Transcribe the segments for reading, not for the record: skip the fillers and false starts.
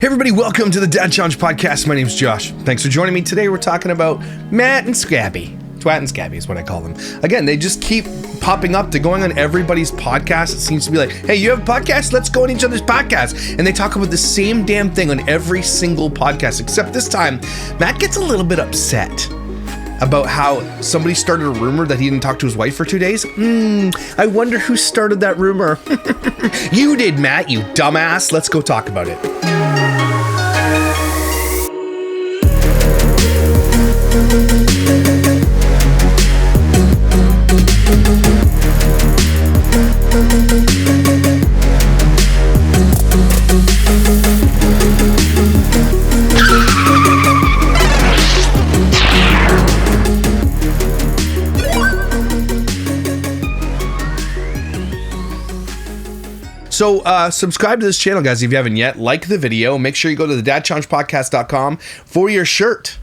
Hey everybody, welcome to the Dad Challenge Podcast. My name's Josh. Thanks for joining me. Today we're talking about Matt and Scabby. Twat and Scabby is what I call them. Again, they just keep popping up. They're going on everybody's podcast. It seems to be like, hey, you have a podcast? Let's go on each other's podcasts. And they talk about the same damn thing on every single podcast, except this time, Matt gets a little bit upset about how somebody started a rumor that he didn't talk to his wife for 2 days. I wonder who started that rumor. You did, Matt, you dumbass. Let's go talk about it. So subscribe to this channel, guys, if you haven't yet. Like the video. Make sure you go to the dadchallengepodcast.com for your shirt.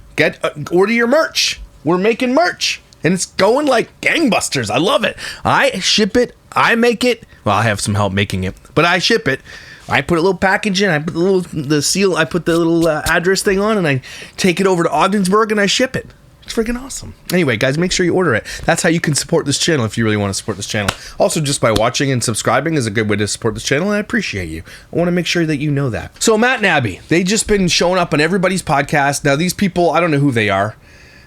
Order your merch. We're making merch, and it's going like gangbusters. I love it. I ship it. I make it. Well, I have some help making it, but I ship it. I put a little package in. I put the seal. I put the little address thing on, and I take it over to Ogdensburg, and I ship it. It's freaking awesome. Anyway, guys, make sure you order it. That's how you can support this channel if you really want to support this channel. Also, just by watching and subscribing is a good way to support this channel, and I appreciate you. I want to make sure that you know that. So Matt and Abby, they just been showing up on everybody's podcast. Now, these people, I don't know who they are.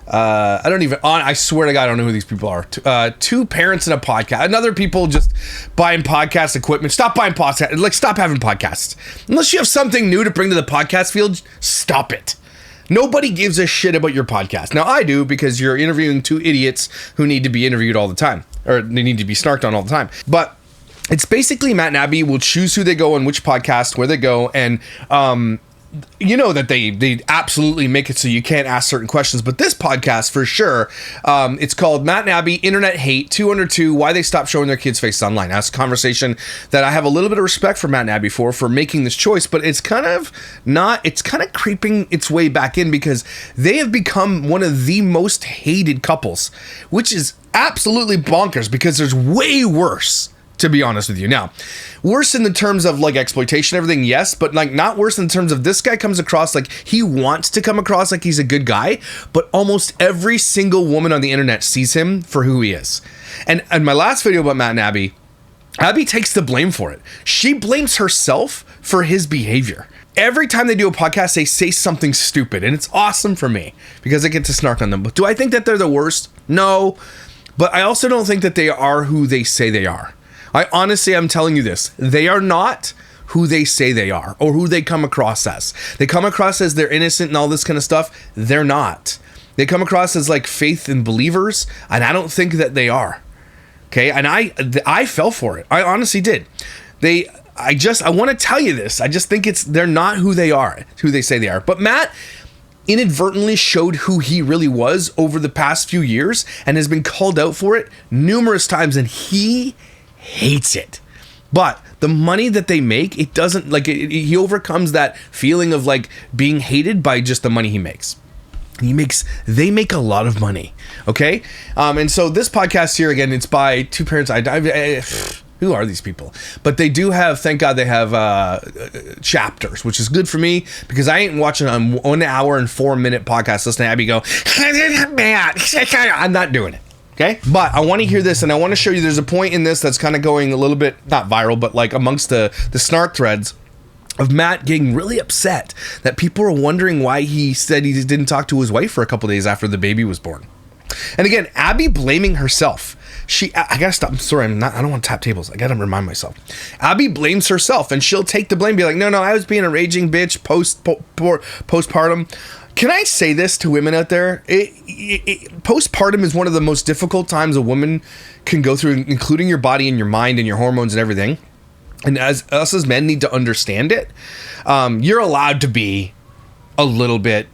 I swear to God, I don't know who these people are. Two parents in a podcast. Another people just buying podcast equipment. Stop buying podcast. Like, stop having podcasts. Unless you have something new to bring to the podcast field, stop it. Nobody gives a shit about your podcast. Now, I do, because you're interviewing two idiots who need to be interviewed all the time. Or they need to be snarked on all the time. But it's basically Matt and Abby will choose who they go on which podcast, where they go, and you know that they absolutely make it so you can't ask certain questions. But this podcast, for sure, it's called Matt and Abby Internet Hate 202 Why They Stopped Showing Their Kids' Faces Online. That's a conversation that I have a little bit of respect for Matt and Abby for making this choice, but it's kind of creeping its way back in, because they have become one of the most hated couples, which is absolutely bonkers, because there's way worse, to be honest with you. Now, worse in the terms of like exploitation, everything, yes, but like not worse in terms of this guy comes across like he wants to come across like he's a good guy, but almost every single woman on the internet sees him for who he is. And my last video about Matt and Abby takes the blame for it. She blames herself for his behavior. Every time they do a podcast, they say something stupid, and it's awesome for me because I get to snark on them. But do I think that they're the worst? No, but I also don't think that they are who they say they are. I honestly, I'm telling you this. They are not who they say they are, or who they come across as. They come across as they're innocent and all this kind of stuff. They're not. They come across as like faith and believers, and I don't think that they are. Okay, and I fell for it. I honestly did. I want to tell you this. I just think they're not who they are, who they say they are. But Matt inadvertently showed who he really was over the past few years, and has been called out for it numerous times, and he hates it. But the money that they make, it doesn't, like, he overcomes that feeling of like being hated by just the money he makes. They make a lot of money. Okay. And so this podcast here, again, it's by two parents. Who are these people? But they do have, thank God they have chapters, which is good for me, because I ain't watching a 1 hour and 4 minute podcast listening to Abby go, I'm not doing it. Okay, but I want to hear this, and I want to show you there's a point in this that's kind of going a little bit, not viral, but like amongst the snark threads of Matt getting really upset that people are wondering why he said he didn't talk to his wife for a couple days after the baby was born. And again, Abby blaming herself. I gotta stop. I'm sorry, I don't want to tap tables. I gotta remind myself. Abby blames herself, and she'll take the blame, be like, no, I was being a raging bitch postpartum. Can I say this to women out there? Postpartum is one of the most difficult times a woman can go through, including your body and your mind and your hormones and everything. And as men need to understand it, you're allowed to be a little bit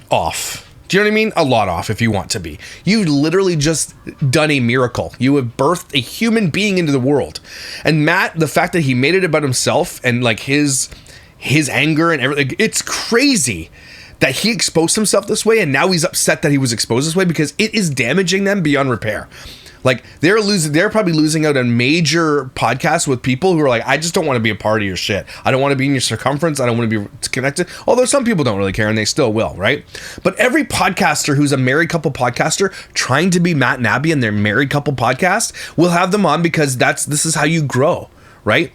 off. Do you know what I mean? A lot off if you want to be. You've literally just done a miracle. You have birthed a human being into the world. And Matt, the fact that he made it about himself and like his anger and everything, it's crazy that he exposed himself this way, and now he's upset that he was exposed this way, because it is damaging them beyond repair. Like they're probably losing out on major podcasts with people who are like, I just don't want to be a part of your shit. I don't want to be in your circumference. I don't want to be connected. Although some people don't really care and they still will, right? But every podcaster who's a married couple podcaster trying to be Matt and Abby in their married couple podcast will have them on because this is how you grow, right?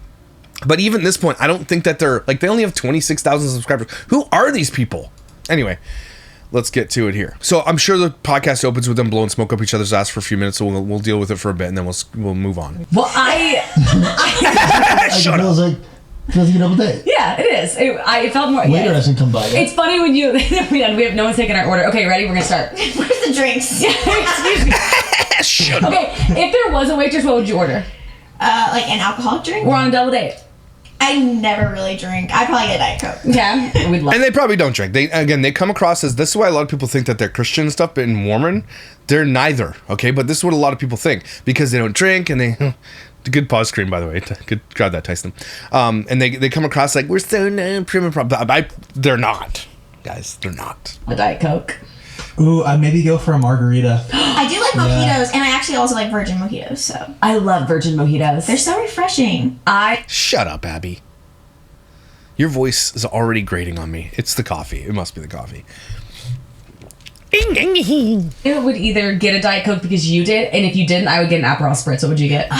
But even at this point, I don't think that they're like, they only have 26,000 subscribers. Who are these people? Anyway, let's get to it here. So I'm sure the podcast opens with them blowing smoke up each other's ass for a few minutes, so we'll deal with it for a bit, and then we'll move on. Well, Shut up. Feels like a double date. Yeah, it is. It felt more. Waiter hasn't come by yet. It's funny when you. we have no one's taking our order. Okay, ready? We're gonna start. Where's the drinks? Excuse me. Shut up. Okay, if there was a waitress, what would you order? Like an alcoholic drink? We're on a double date. I never really drink. I probably get a Diet Coke. Yeah, we'd love. And they probably don't drink. They come across as, this is why a lot of people think that they're Christian and stuff, but in Mormon, they're neither. Okay, but this is what a lot of people think because they don't drink and they. Good pause screen, by the way. Good, grab that, Tyson. And they come across like, we're so prim and proper. They're not, guys. They're not. A Diet Coke. Ooh, I'd maybe go for a margarita. I do like mojitos, and I actually also like virgin mojitos. So I love virgin mojitos. they're so refreshing. Shut up, Abby. Your voice is already grating on me. It's the coffee. It must be the coffee. I would either get a Diet Coke because you did, and if you didn't, I would get an Aperol Spritz. What would you get?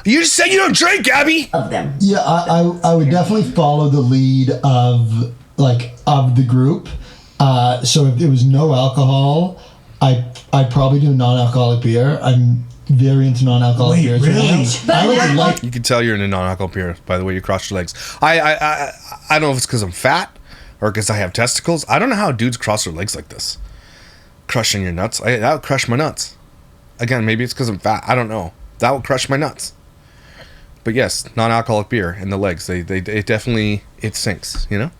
You just said you don't drink, Abby. Of them. Yeah, I would definitely follow the lead of the group. So if there was no alcohol, I'd probably do non-alcoholic beer. I'm very into non-alcoholic beers. Really? I like You can tell you're in a non-alcoholic beer by the way you cross your legs. I don't know if it's because I'm fat or because I have testicles. I don't know how dudes cross their legs like this. Crushing your nuts. That would crush my nuts. Again, maybe it's because I'm fat. I don't know. That would crush my nuts. But yes, non-alcoholic beer in the legs. It definitely, it sinks, you know?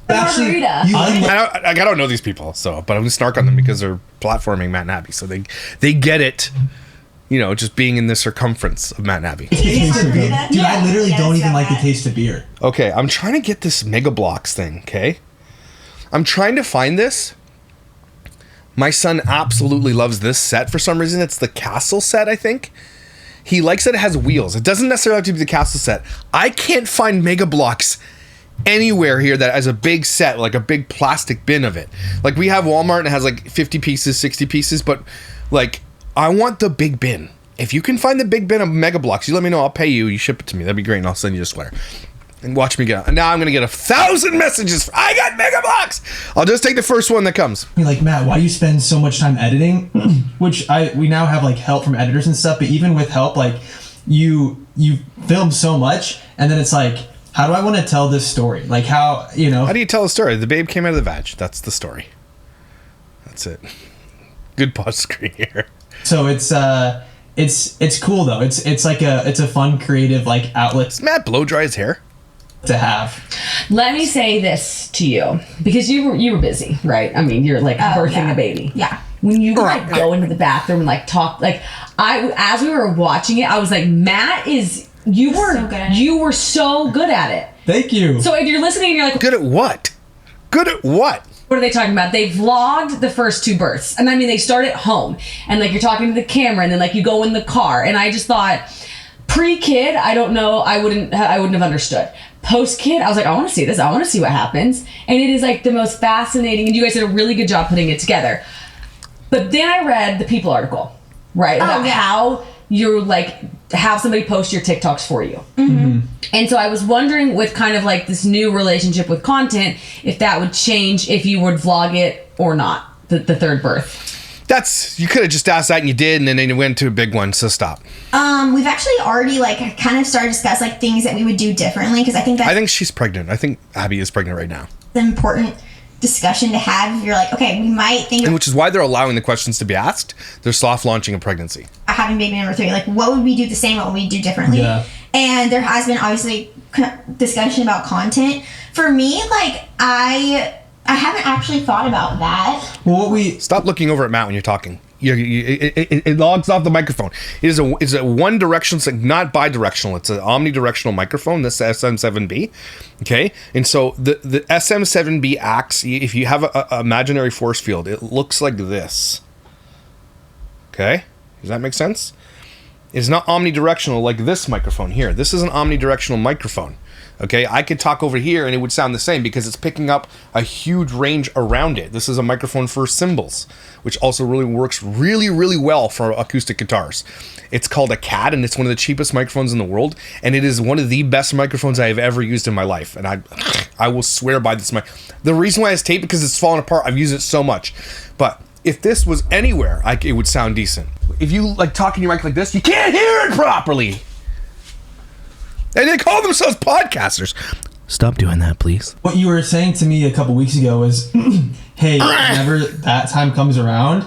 Actually, Margarita. I don't know these people, so, but I'm gonna snark on them because they're platforming Matt and Abby, so they get it, you know, just being in the circumference of Matt and Abby. Dude, I literally don't even like the taste of beer. Okay, I'm trying to get this Mega Bloks thing, okay? I'm trying to find this. My son absolutely loves this set for some reason. It's the castle set, I think. He likes that it has wheels. It doesn't necessarily have to be the castle set. I can't find Mega Bloks anywhere here that has a big set, like a big plastic bin of it. Like we have Walmart and it has like 50 pieces, 60 pieces, but like I want the big bin. If you can find the big bin of Mega Bloks, you let me know. I'll pay you. You ship it to me. That'd be great, and I'll send you a sweater. And watch me get. Now I'm gonna get 1,000 messages. I got Mega Bloks. I'll just take the first one that comes. Like, Matt, why do you spend so much time editing? Which we now have like help from editors and stuff, but even with help, like you film so much, and then it's like, how do I want to tell this story? Like how do you tell a story? The babe came out of the vag. That's the story. That's it. Good pause screen here. So it's cool though. It's like a fun creative like outlet. Does Matt blow dry his hair? To have. Let me say this to you because you were busy, right? I mean, you're like birthing a baby. Yeah. When you like go into the bathroom and like talk, like as we were watching it, I was like, Matt you were so good at it. Thank you. So if you're listening and you're like, Good at what? Good at what? what are they talking about? They vlogged the first two births, and I mean, they start at home, and like you're talking to the camera, and then like you go in the car, and I just thought, pre-kid, I don't know, I wouldn't have understood. Post-kid, I was like, I want to see this. I want to see what happens. And it is like the most fascinating, and you guys did a really good job putting it together. But then I read the People article, right? About how you're like, have somebody post your TikToks for you. Mm-hmm. And so I was wondering with kind of like this new relationship with content, if that would change if you would vlog it or not, the third birth. You could have just asked that and you did, and then you went to a big one, so stop. We've actually already like kind of started to discuss like things that we would do differently, because I think she's pregnant. I think Abby is pregnant right now. It's an important discussion to have. If you're like, okay, we might think And which is why they're allowing the questions to be asked. They're soft launching a pregnancy. having baby number 3, like what would we do the same, what would we do differently? Yeah. And there has been obviously discussion about content. For me, like I haven't actually thought about that. Well, Stop looking over at Matt when you're talking. It logs off the microphone. It's a one directional, it's like not bi-directional. It's an omnidirectional microphone. This SM7B, okay. And so the SM7B acts. If you have a imaginary force field, it looks like this. Okay, Does that make sense? It's not omnidirectional like this microphone here. This is an omnidirectional microphone. Okay, I could talk over here and it would sound the same because it's picking up a huge range around it. This is a microphone for cymbals, which also really works really well for acoustic guitars. It's called a CAD, and it's one of the cheapest microphones in the world, and it is one of the best microphones I have ever used in my life. And I will swear by this mic. The reason why it's taped because it's fallen apart. I've used it so much, but if this was anywhere, it would sound decent. If you like talking your mic like this, you can't hear it properly. And they call themselves podcasters. Stop doing that, please. What you were saying to me a couple weeks ago was, hey, whenever that time comes around,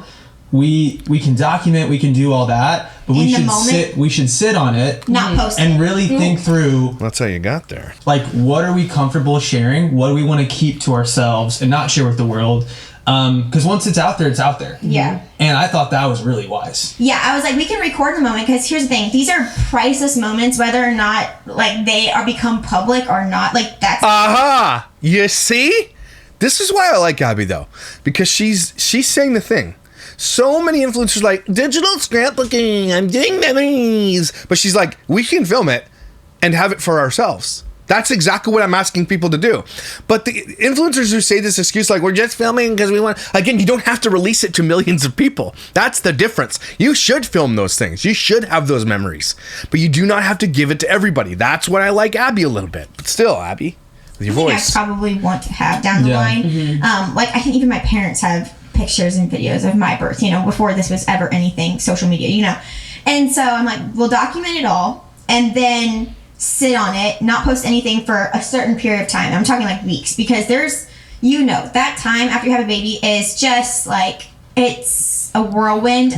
we can document, we can do all that, but we should sit on it, not post and it. really think through. That's how you got there. Like, what are we comfortable sharing? What do we want to keep to ourselves and not share with the world? Because once it's out there, it's out there. Yeah. And I thought that was really wise. Yeah, I was like, we can record the moment, because here's the thing: these are priceless moments, whether or not like they are become public or not. Like that's. Aha! You see? This is why I like Abby though, because she's saying the thing. So many influencers like digital scrapbooking. I'm doing memories, but she's like, we can film it and have it for ourselves. That's exactly what I'm asking people to do. But the influencers who say this excuse like, we're just filming because we want... Again, you don't have to release it to millions of people. That's the difference. You should film those things. You should have those memories. But you do not have to give it to everybody. That's what I like Abby a little bit. But still, Abby, with your voice. I probably want to have down the line. Like, I think even my parents have pictures and videos of my birth, before this was ever anything social media, And so I'm like, we'll document it all and then sit on it, not post anything for a certain period of time. I'm talking like weeks, because there's, that time after you have a baby is just like, it's a whirlwind.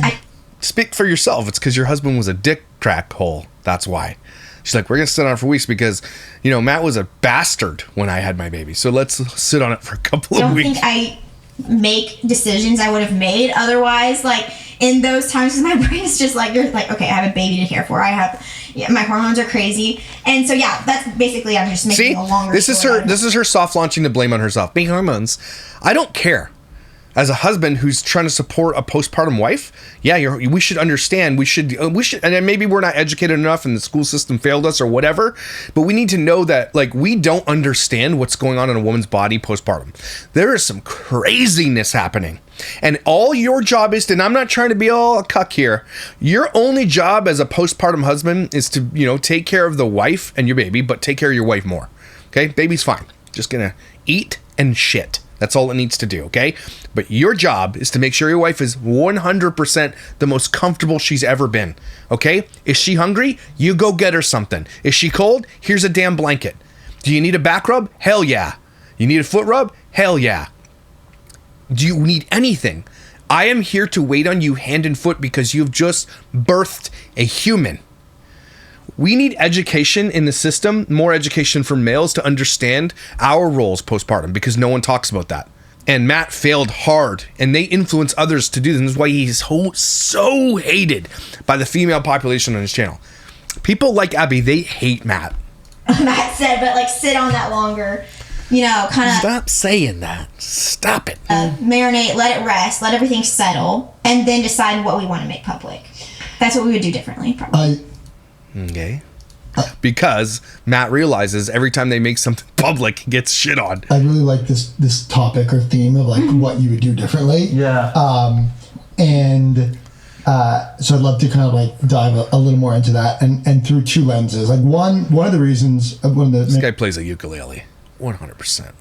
Speak for yourself. It's because your husband was a dick crack hole. That's why. She's like, we're going to sit on it for weeks because, Matt was a bastard when I had my baby. So let's sit on it for a couple of weeks. I don't think I make decisions I would have made otherwise. Like, in those times, my brain is just like, you're like, okay, I have a baby to care for. My hormones are crazy. And so, yeah, that's basically, I'm just making a longer story. This is her soft launching to blame on herself. Being hormones. I don't care. As a husband who's trying to support a postpartum wife, we should understand. We should, and maybe we're not educated enough and the school system failed us or whatever, but we need to know that, like, we don't understand what's going on in a woman's body postpartum. There is some craziness happening. And all your job is to, and I'm not trying to be all a cuck here, your only job as a postpartum husband is to, take care of the wife and your baby, but take care of your wife more. Okay? Baby's fine. Just gonna eat and shit. That's all it needs to do, okay? But your job is to make sure your wife is 100% the most comfortable she's ever been, okay? Is she hungry? You go get her something. Is she cold? Here's a damn blanket. Do you need a back rub? Hell yeah. You need a foot rub? Hell yeah. Do you need anything? I am here to wait on you hand and foot because you've just birthed a human. We need education in the system, more education for males to understand our roles postpartum, because no one talks about that. And Matt failed hard, and they influence others to do this. This is why he's so hated by the female population on his channel. People like Abby, they hate Matt. Matt said, but like sit on that longer, kind of. Stop saying that. Stop it. Marinate, let it rest, let everything settle, and then decide what we want to make public. That's what we would do differently, probably. Okay. Because Matt realizes every time they make something public, he gets shit on. I really like this topic or theme of like what you would do differently. Yeah. So I'd love to kind of like dive a little more into that and through two lenses. Like one of the reasons, this guy plays a ukulele, 100%.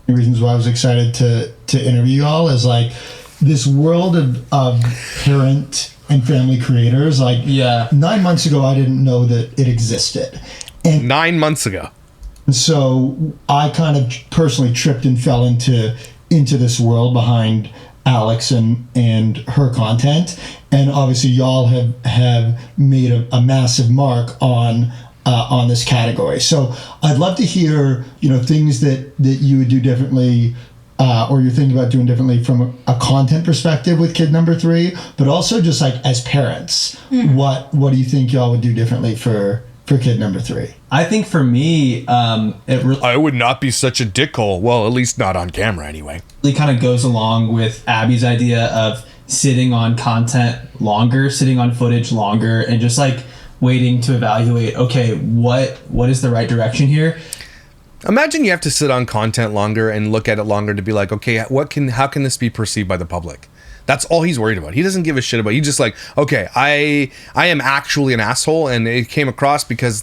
Reasons why I was excited to interview you all is like this world of parent and family creators. Like 9 months ago, I didn't know that it existed. And 9 months ago. So I kind of personally tripped and fell into this world behind Alex and her content. And obviously y'all have made a massive mark on this category. So I'd love to hear, things that you would do differently, or you're thinking about doing differently from a content perspective with kid number 3, but also just like as parents, what do you think y'all would do differently for kid number 3? I think for me, I would not be such a dickhole. Well, at least not on camera anyway. It kind of goes along with Abby's idea of sitting on content longer, sitting on footage longer, and just like waiting to evaluate, okay, what is the right direction here? Imagine you have to sit on content longer and look at it longer to be like, okay, how can this be perceived by the public? That's all he's worried about. He doesn't give a shit about. He's just like, okay, I am actually an asshole, and it came across because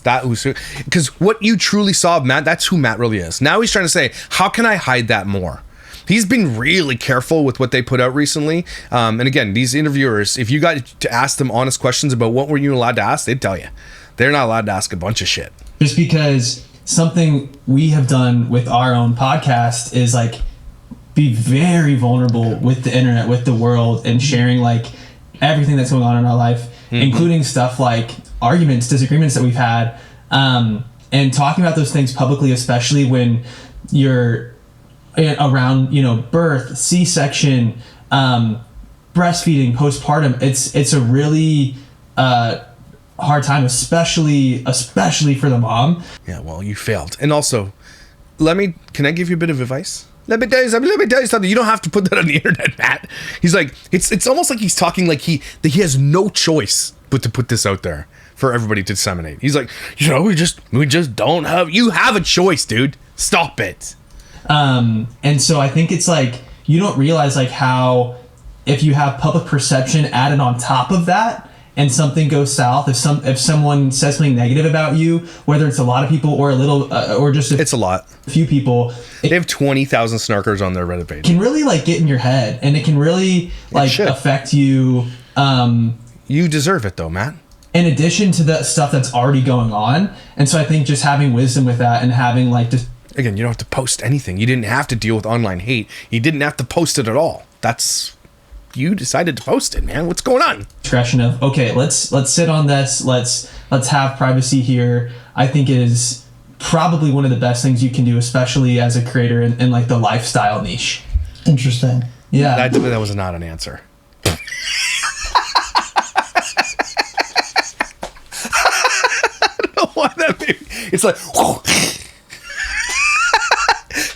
what you truly saw of Matt, that's who Matt really is. Now he's trying to say, how can I hide that more? He's been really careful with what they put out recently. And again, these interviewers, if you got to ask them honest questions about what were you allowed to ask, they'd tell you. They're not allowed to ask a bunch of shit. Just because something we have done with our own podcast is like be very vulnerable with the internet, with the world, and sharing like everything that's going on in our life, including stuff like arguments, disagreements that we've had, and talking about those things publicly, especially when you're around, birth, C-section, breastfeeding, postpartum. It's a really hard time, especially for the mom. Yeah, well, you failed. And also, can I give you a bit of advice? Let me tell you something. You don't have to put that on the internet, Matt. He's like, it's almost like he's talking like he has no choice but to put this out there for everybody to disseminate. He's like, we just don't have. You have a choice, dude. Stop it. And so I think it's like you don't realize like how if you have public perception added on top of that, and something goes south, if someone says something negative about you, whether it's a lot of people or a little, or just it's a lot, a few people, they have 20,000 snarkers on their Reddit page. It can really like get in your head, and it can really like affect you. You deserve it though, Matt. In addition to the stuff that's already going on, and so I think just having wisdom with that and having like just again, you don't have to post anything. You didn't have to deal with online hate. You didn't have to post it at all. You decided to post it, man. What's going on? Discretion of, okay, let's sit on this. Let's have privacy here. I think is probably one of the best things you can do, especially as a creator in like the lifestyle niche. Interesting. Yeah. That was not an answer. I don't know why that made me. It's like,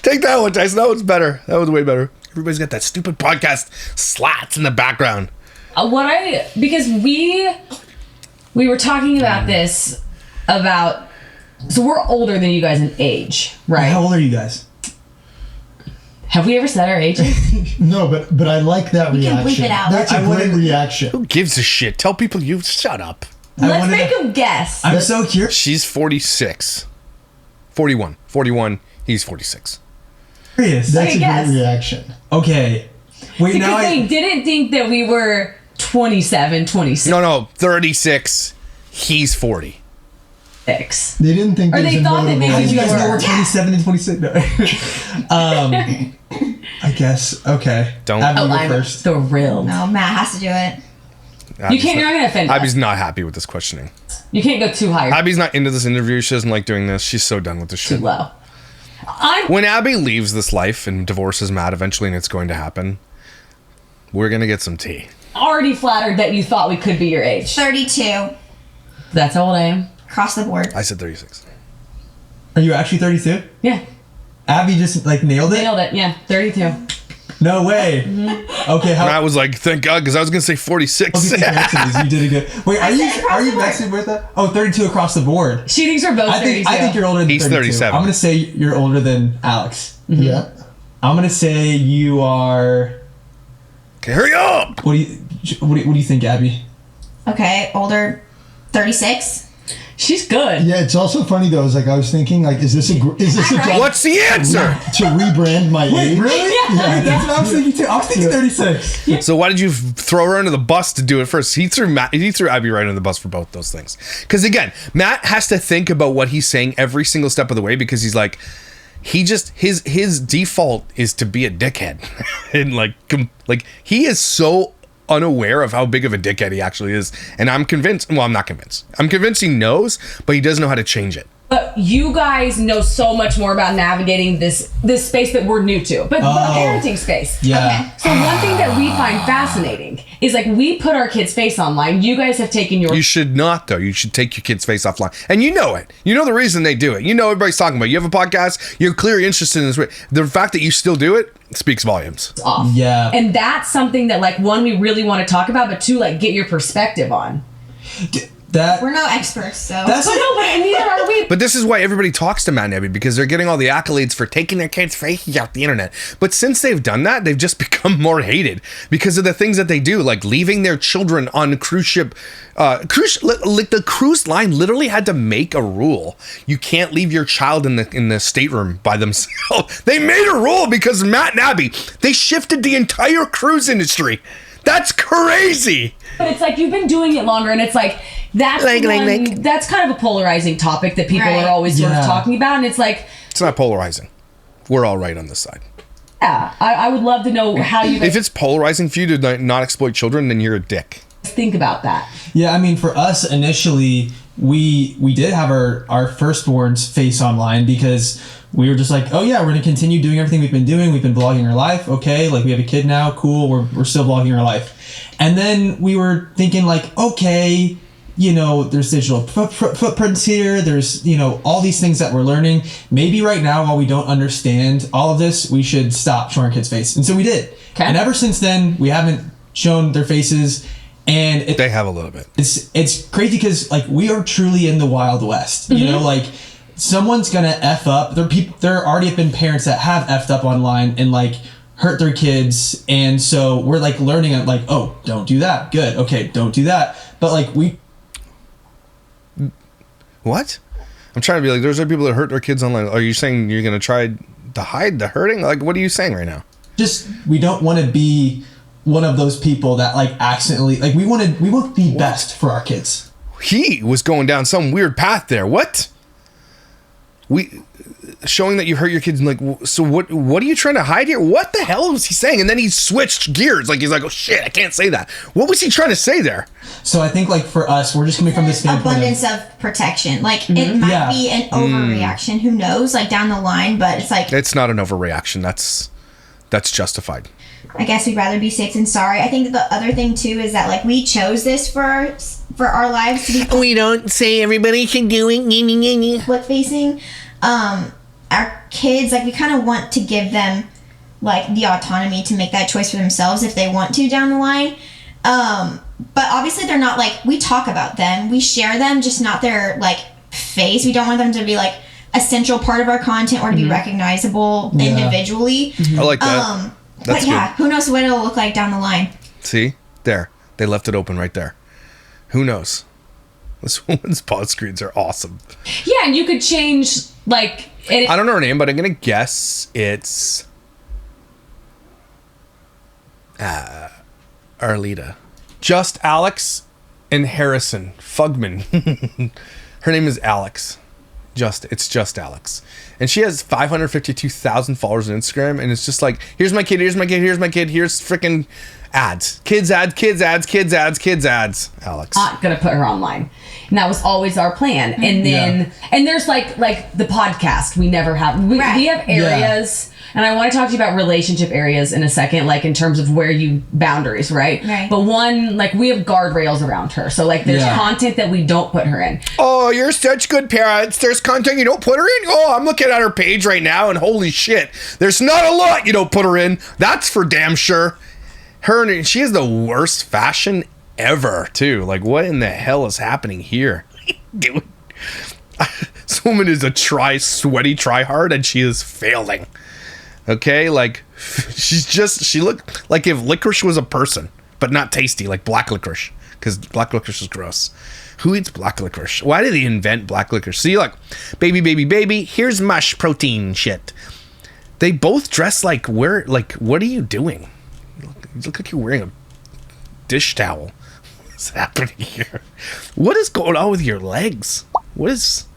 take that one, Tyson. That one's better. That was way better. Everybody's got that stupid podcast slats in the background. Because we were talking about this so we're older than you guys in age, right? How old are you guys? Have we ever said our ages? No, but I like that You reaction. can bleep it out. That's a great reaction. Who gives a shit? Tell people you shut up. Let's make them guess. I'm so curious. She's 46. 41. He's 46. That's a guess. great reaction. Okay. Wait, because they didn't think that we were 27, 26. No, 36. He's 40. They didn't think. Or they thought that maybe You we guys know were. we're 27 and 26. No. I guess. Okay. Don't. Abby, you I'm go first. thrilled. No, Matt has to do it. You're not going to offend us. Abby's not happy with this questioning. You can't go too high or Abby's not into this interview. She doesn't like doing this. She's so done with this too shit. low. When Abby leaves this life and divorces Matt eventually, and it's going to happen, we're going to get some tea. Already flattered that you thought we could be your age. 32. That's how old I am. Across the board. I said 36. Are you actually 32? Yeah. Abby just like nailed it? Nailed it. Yeah. 32. No way. Mm-hmm. Okay. And I was like, thank God, because I was going to say 46. Okay, congratulations, you did a good. Wait, are you vexed with that? Oh, 32 across the board. She thinks we're both 32. I think you're older than He's 32. 37. I'm gonna say you're older than Alex. Mm-hmm. Yeah. I'm gonna say you are. Okay, hurry up! What do you think, Abby? Okay, older. 36. She's good. Yeah, it's also funny though. I was thinking, like, is this a job What's the answer? to rebrand my age? Really? Yeah. That's what I was thinking too. I was thinking 36. So why did you throw her under the bus to do it first? He threw Abby right under the bus for both those things. Because again, Matt has to think about what he's saying every single step of the way, because he's like, his default is to be a dickhead. And like he is so unaware of how big of a dickhead he actually is. And I'm convinced, well, I'm not convinced. I'm convinced he knows, but he doesn't know how to change it. But you guys know so much more about navigating this space that we're new to. But the parenting space. Yeah. So one thing that we find fascinating is like we put our kids' face online. You guys have taken your. You should not, though. You should take your kid's face offline. And you know it. You know the reason they do it. You know everybody's talking about it. You have a podcast. You're clearly interested in this. The fact that you still do it speaks volumes. Off. Yeah. And that's something that, like, one, we really want to talk about, but two, like, get your perspective on. We're no experts, so. That's But no, but neither are we. But this is why everybody talks to Matt and Abby, because they're getting all the accolades for taking their kids' faces off the internet. But since they've done that, they've just become more hated because of the things that they do, like leaving their children on cruise ship. Like the cruise line literally had to make a rule: you can't leave your child in the stateroom by themselves. They made a rule because Matt and Abby, they shifted the entire cruise industry. That's crazy. But it's like you've been doing it longer, and it's like that's that's kind of a polarizing topic that people are always sort of talking about, and it's like it's not polarizing. We're all right on this side. Yeah, I would love to know how you guys If it's polarizing for you to not exploit children, then you're a dick. think about that. Yeah, I mean, for us initially, we did have our firstborn's face online because we were just like, oh yeah, we're gonna continue doing everything we've been doing. We've been vlogging our life. Okay, like we have a kid now. Cool. We're still vlogging our life. And then we were thinking like, okay, you know, there's digital footprints here. There's, you know, all these things that we're learning. Maybe right now, while we don't understand all of this, we should stop showing our kids' face. And so we did. Okay. And ever since then, we haven't shown their faces. And They have a little bit. it's crazy because like we are truly in the Wild West. You know, like someone's gonna F up. There already have been parents that have effed up online and like hurt their kids, and so we're like learning like, oh, don't do that. Good. Okay, don't do that. But like What? I'm trying to be like, there's people that hurt their kids online. Are you saying you're gonna try to hide the hurting? Like, what are you saying right now? we don't want to be one of those people that like accidentally like we want the best for our kids. He was going down some weird path there. What? Showing that you hurt your kids, and like, so what are you trying to hide here? What the hell was he saying? And then he switched gears, like he's like, oh shit, I can't say that. What was he trying to say there? So I think like for us, we're just coming from this standpoint abundance of protection. Like it might be an overreaction, who knows, like down the line, but it's like It's not an overreaction. That's justified. I guess we'd rather be safe than sorry. I think the other thing too is that like we chose this for our lives to be We don't say everybody should do it. split facing. Our kids, like we kind of want to give them like the autonomy to make that choice for themselves if they want to down the line. But obviously they're not like, we talk about them, we share them, just not their like face. We don't want them to be like a central part of our content or to be recognizable individually. I like that. That's but yeah, good. who knows what it'll look like down the line. See? There. They left it open right there. Who knows? This woman's pause screens are awesome. Yeah, and you could change like I don't know her name, but I'm gonna guess it's Arlita. Just Alex and Harrison Fugman. Her name is Alex. It's just Alex. And she has 552,000 followers on Instagram, and it's just like, here's my kid, here's my kid, here's my kid, here's freaking ads. Kids ads, kids ads, kids ads, kids ads. Alex. Not gonna put her online. And that was always our plan. And then and there's like the podcast we never have. We have areas, and I want to talk to you about relationship areas in a second, like in terms of where you boundaries, right? But one, like we have guardrails around her. So like there's content that we don't put her in. Oh, you're such good parents. There's content you don't put her in. Oh, I'm looking at her page right now, and holy shit, there's not a lot you don't put her in. That's for damn sure. She has the worst fashion ever, too. Like, what in the hell is happening here? Dude. This woman is a sweaty try-hard, and she is failing. Okay? Like, she looked like if licorice was a person, but not tasty, like black licorice. Because black licorice is gross. Who eats black licorice? Why did they invent black licorice? See, like, baby, here's mush protein shit. They both dress like, what are you doing? You look like you're wearing a dish towel. What's happening here? What is going on with your legs? It's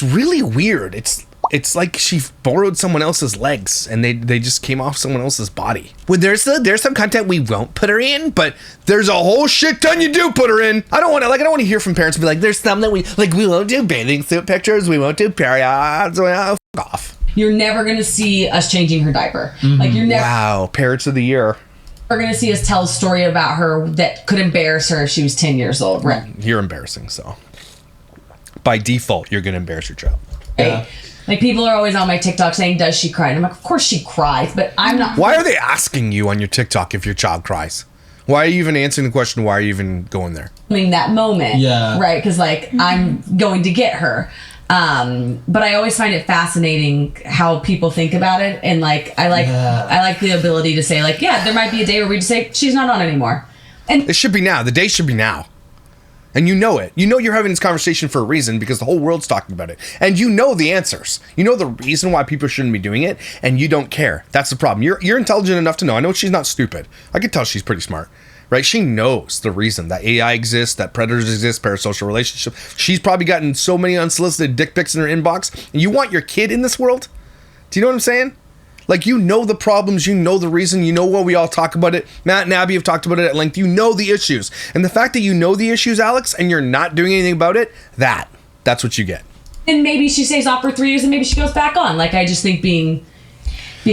really weird. It's like she borrowed someone else's legs and they just came off someone else's body. Well, there's some content we won't put her in, but there's a whole shit ton you do put her in. I don't want to hear from parents and be like, there's some that we won't do bathing suit pictures, we won't do periods. Well, f off. You're never gonna see us changing her diaper. Like you're never. Wow, parents of the year. We're going to see us tell a story about her that could embarrass her if she was 10 years old, right? You're embarrassing, so by default, you're going to embarrass your child. Yeah. Like, people are always on my TikTok saying, does she cry? And I'm like, of course she cries, but I'm not. Why are they asking you on your TikTok if your child cries? Why are you even answering the question? Why are you even going there? I mean, that moment. Yeah. Right? Because, like, I'm going to get her. But I always find it fascinating how people think about it. And, like, I like the ability to say, like, yeah, there might be a day where we just say, she's not on anymore. And It should be now. The day should be now. And you know it. You know you're having this conversation for a reason because the whole world's talking about it. And you know the answers. You know the reason why people shouldn't be doing it, and you don't care. That's the problem. You're intelligent enough to know. I know she's not stupid. I can tell she's pretty smart. Right? She knows the reason that AI exists, that predators exist, parasocial relationships. She's probably gotten so many unsolicited dick pics in her inbox. And you want your kid in this world? Do you know what I'm saying? Like, you know the problems, you know the reason, you know what we all talk about it. Matt and Abby have talked about it at length. You know the issues. And the fact that you know the issues, Alex, and you're not doing anything about it, that's what you get. and maybe she stays off for 3 years and maybe she goes back on. Like, I just think being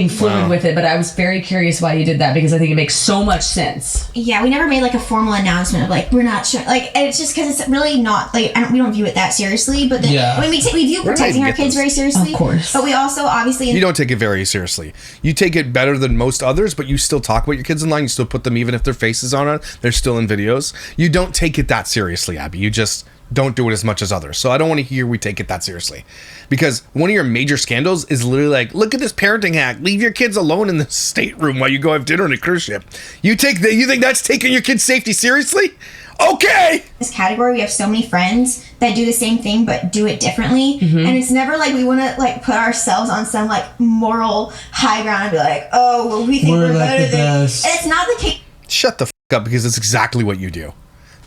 fluid with it, but I was very curious why you did that because I think it makes so much sense. Yeah, we never made like a formal announcement of like we're not sure. Like, and it's just because it's really not like we don't view it that seriously. But then, I mean, we view protecting our kids very seriously, of course. But we also obviously You don't take it very seriously. You take it better than most others, but you still talk about your kids online. You still put them, even if their faces aren't on, they're still in videos. You don't take it that seriously, Abby. You just don't do it as much as others. So I don't want to hear we take it that seriously. Because one of your major scandals is literally like, look at this parenting hack. Leave your kids alone in the stateroom while you go have dinner on a cruise ship. You think that's taking your kids' safety seriously? Okay. this category, we have so many friends that do the same thing but do it differently, and it's never like we want to like put ourselves on some like moral high ground and be like, oh, well, we think we're like better the than. And best. it's not the case Shut the up because it's exactly what you do.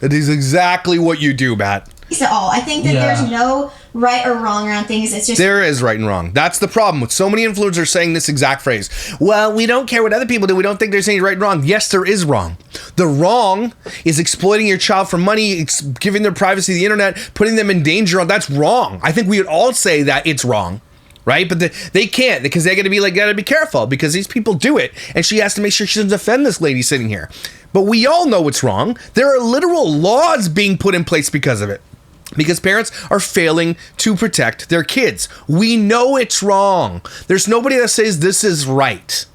That is exactly what you do, Matt. at all. I think that there's no right or wrong around things. It's just There is right and wrong. That's the problem with so many influencers saying this exact phrase. Well, we don't care what other people do. We don't think there's any right and wrong. Yes, there is wrong. The wrong is exploiting your child for money, giving their privacy to the internet, putting them in danger. That's wrong. I think we would all say that it's wrong. Right? But they can't because they're going to be like, gotta be careful because these people do it. And she has to make sure she doesn't offend this lady sitting here. But we all know it's wrong. There are literal laws being put in place because of it. Because parents are failing to protect their kids. We know it's wrong. There's nobody that says this is right.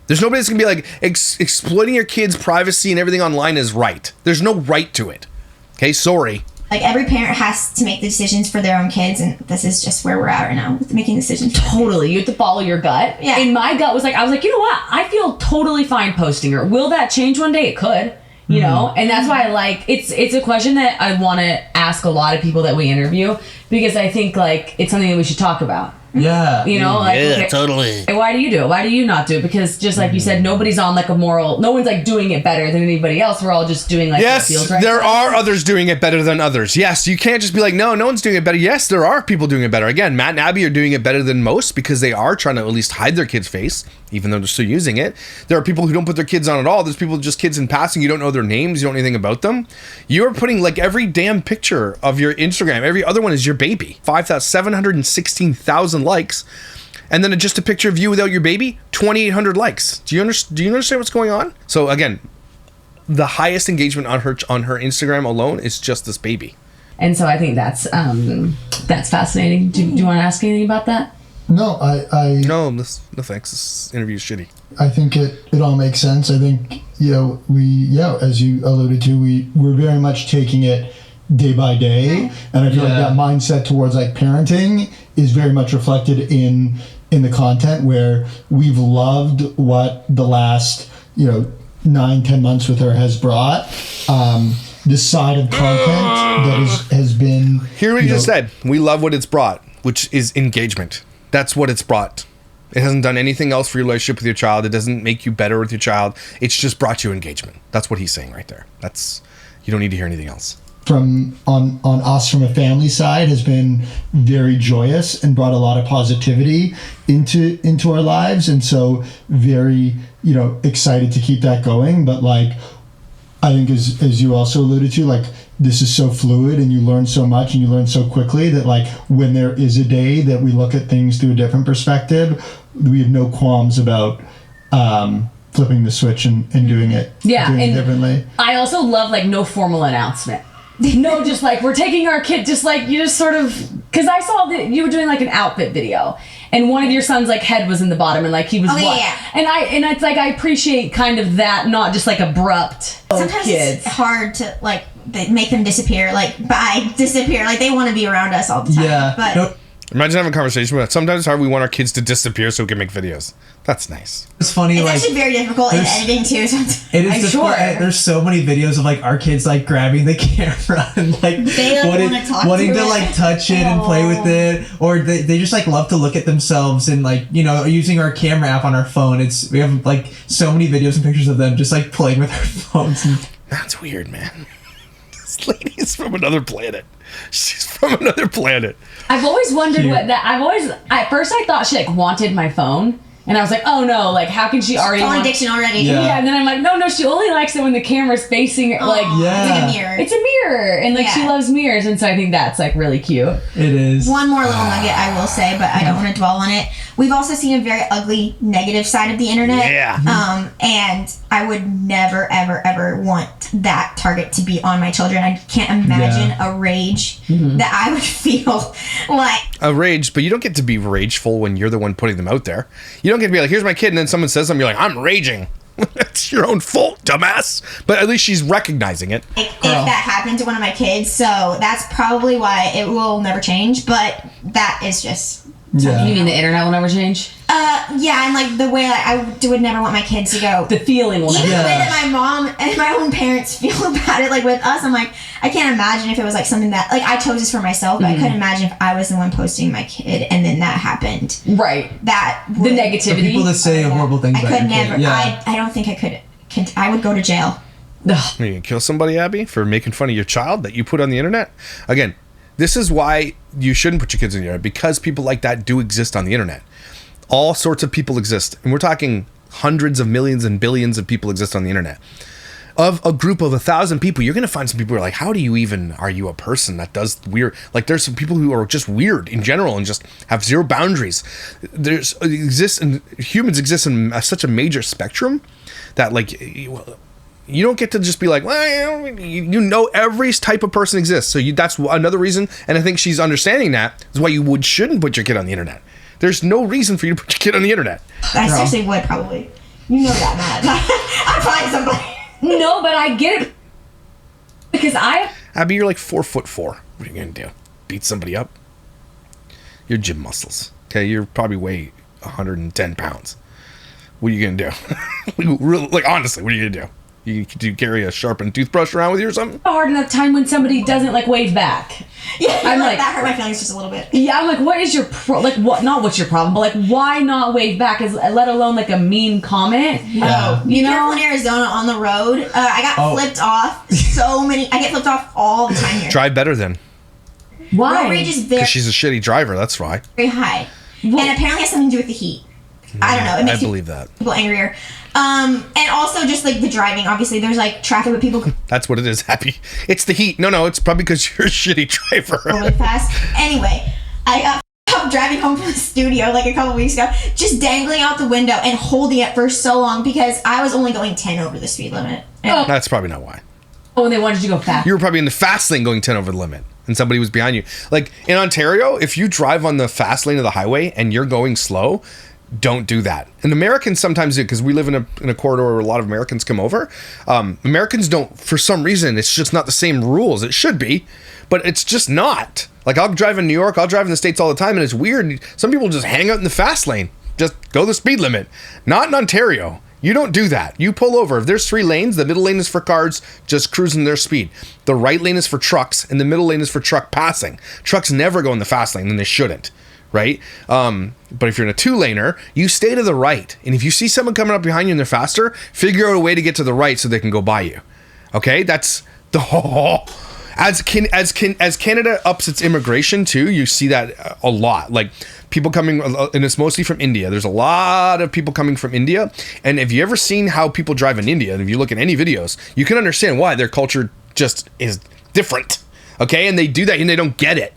There's nobody that's going to be like, exploiting your kids' privacy and everything online is right. There's no right to it. Okay, sorry. like every parent has to make the decisions for their own kids, and this is just where we're at right now with making decisions. Totally. You have to follow your gut. Yeah. And my gut was like, I was like, you know what? I feel totally fine posting her. Will that change one day? It could. You know, and that's why I like it's a question that I want to ask a lot of people that we interview because I think like it's something that we should talk about. Yeah. You know, like okay, totally. why do you do it? Why do you not do it? Because just like you said, nobody's on like a moral. No one's like doing it better than anybody else. We're all just doing like Yes, what feels right. there are others doing it better than others. Yes, you can't just be like, no one's doing it better. Yes, there are people doing it better. Again, Matt and Abby are doing it better than most because they are trying to at least hide their kid's face, even though they're still using it. There are people who don't put their kids on at all. There's people just kids in passing. You don't know their names. You don't know anything about them. You're putting like every damn picture of your Instagram. Every other one is your baby. 716,000 likes. And then just a picture of you without your baby, 2,800 likes. Do you understand what's going on? So again, the highest engagement on her Instagram alone is just this baby. And so I think that's fascinating. Do you want to ask anything about that? No, No thanks. This interview is shitty. I think it all makes sense. I think, as you alluded to, we're very much taking it day by day. And I feel like that mindset towards like parenting is very much reflected in the content where we've loved what the last, 9-10 months with her has brought. This side of content that has been... Here we just said, we love what it's brought, which is engagement. That's what it's brought. It hasn't done anything else for your relationship with your child. It doesn't make you better with your child. It's just brought you engagement. That's what he's saying right there. You don't need to hear anything else. From us from a family side has been very joyous and brought a lot of positivity into our lives, and so very excited to keep that going. But like I think as you also alluded to, like this is so fluid and you learn so much and you learn so quickly that like when there is a day that we look at things through a different perspective, we have no qualms about flipping the switch and doing it doing it differently. I also love like no formal announcement. No, just like we're taking our kid, just like you just sort of, because I saw that you were doing like an outfit video, and one of your sons like head was in the bottom, and like he was and it's like I appreciate kind of that, not just like abrupt. Sometimes kids. it's hard to like make them disappear. Like disappear, like they want to be around us all the time. But Imagine having a conversation with us. Sometimes it's hard. We want our kids to disappear so we can make videos. That's nice. It's funny. It's like, actually very difficult in editing too. Sometimes. It is difficult. There's so many videos of like our kids like grabbing the camera and like wanting to like touch it and play with it, or they just like love to look at themselves and like using our camera app on our phone. We have like so many videos and pictures of them just like playing with our phones. That's weird, man. This lady is from another planet. She's from another planet. I've always wondered at first I thought she like wanted my phone, and I was like, oh no, like how can she already phone addiction already? Yeah, and then I'm like, no, she only likes it when the camera's facing her. Like, it's like a mirror. It's a mirror, and like she loves mirrors, and so I think that's like really cute. It is. One more little nugget I will say, but I don't want to dwell on it. We've also seen a very ugly negative side of the internet. Yeah. And I would never, ever, ever want that target to be on my children. I can't imagine a rage that I would feel like. A rage, but you don't get to be rageful when you're the one putting them out there. You don't get to be like, here's my kid, and then someone says something, you're like, I'm raging. That's your own fault, dumbass. But at least she's recognizing it. If that happened to one of my kids, so that's probably why it will never change, but that is just... Yeah. You mean the internet will never change? Yeah, and like the way I would never want my kids to go. The feeling will never. Even the way that my mom and my own parents feel about it, like with us, I'm like, I can't imagine if it was like something that, like I chose this for myself, but I couldn't imagine if I was the one posting my kid and then that happened. Right. The negativity. People that say horrible things about your kid. Never. Yeah. I don't think I could. I would go to jail. Ugh. You can kill somebody, Abby, for making fun of your child that you put on the internet? Again, this is why you shouldn't put your kids on the internet, because people like that do exist on the internet. All sorts of people exist. And we're talking hundreds of millions and billions of people exist on the internet. Of a group of 1,000 people, you're going to find some people who are like, how do you even, are you a person that does weird? Like there's some people who are just weird in general and just have zero boundaries. Humans exist in such a major spectrum that like... You don't get to just be like, well, you know, every type of person exists. So that's another reason, and I think she's understanding that, is why you shouldn't put your kid on the internet. There's no reason for you to put your kid on the internet. I seriously would probably. You know that, Matt. I'd find somebody. No, but I get it. Because Abby, you're like 4'4". What are you going to do? Beat somebody up? Your gym muscles. Okay, you're probably weigh 110 pounds. What are you going to do? Like, honestly, what are you going to do? Do you carry a sharpened toothbrush around with you or something? Hard enough time when somebody doesn't like wave back. Yeah, I'm like that hurt my feelings just a little bit. Yeah, I'm like, what is your not what's your problem, but like why not wave back? Let alone like a mean comment. Yeah. Be careful in Arizona on the road. I got flipped off I get flipped off all the time here. Drive better then. Why? Road rage is Because she's a shitty driver. That's why. Very high, and apparently has something to do with the heat. I don't know. It makes I believe that. People angrier. And also just like the driving. Obviously, there's like traffic with people. That's what it is, Happy. It's the heat. No, it's probably because you're a shitty driver. Really fast. Anyway, I got driving home from the studio like a couple weeks ago, just dangling out the window and holding it for so long because I was only going 10 over the speed limit. That's probably not why. Oh, and they wanted you to go fast. You were probably in the fast lane going 10 over the limit, and somebody was behind you. Like in Ontario, if you drive on the fast lane of the highway and you're going slow, don't do that. And Americans sometimes do, because we live in a corridor where a lot of Americans come over. Americans don't, for some reason, it's just not the same rules. It should be, but it's just not. Like I'll drive in New York, I'll drive in the States all the time, and it's weird. Some people just hang out in the fast lane. Just go the speed limit. Not in Ontario. You don't do that. You pull over. If there's 3 lanes, the middle lane is for cars just cruising their speed. The right lane is for trucks, and the middle lane is for truck passing. Trucks never go in the fast lane, and they shouldn't. Right? But if you're in a 2-laner, you stay to the right. And if you see someone coming up behind you and they're faster, figure out a way to get to the right so they can go by you. Okay? That's the whole... As Canada ups its immigration too, you see that a lot. Like people coming, and it's mostly from India. There's a lot of people coming from India. And if you ever seen how people drive in India, and if you look at any videos, you can understand why their culture just is different. Okay? And they do that and they don't get it.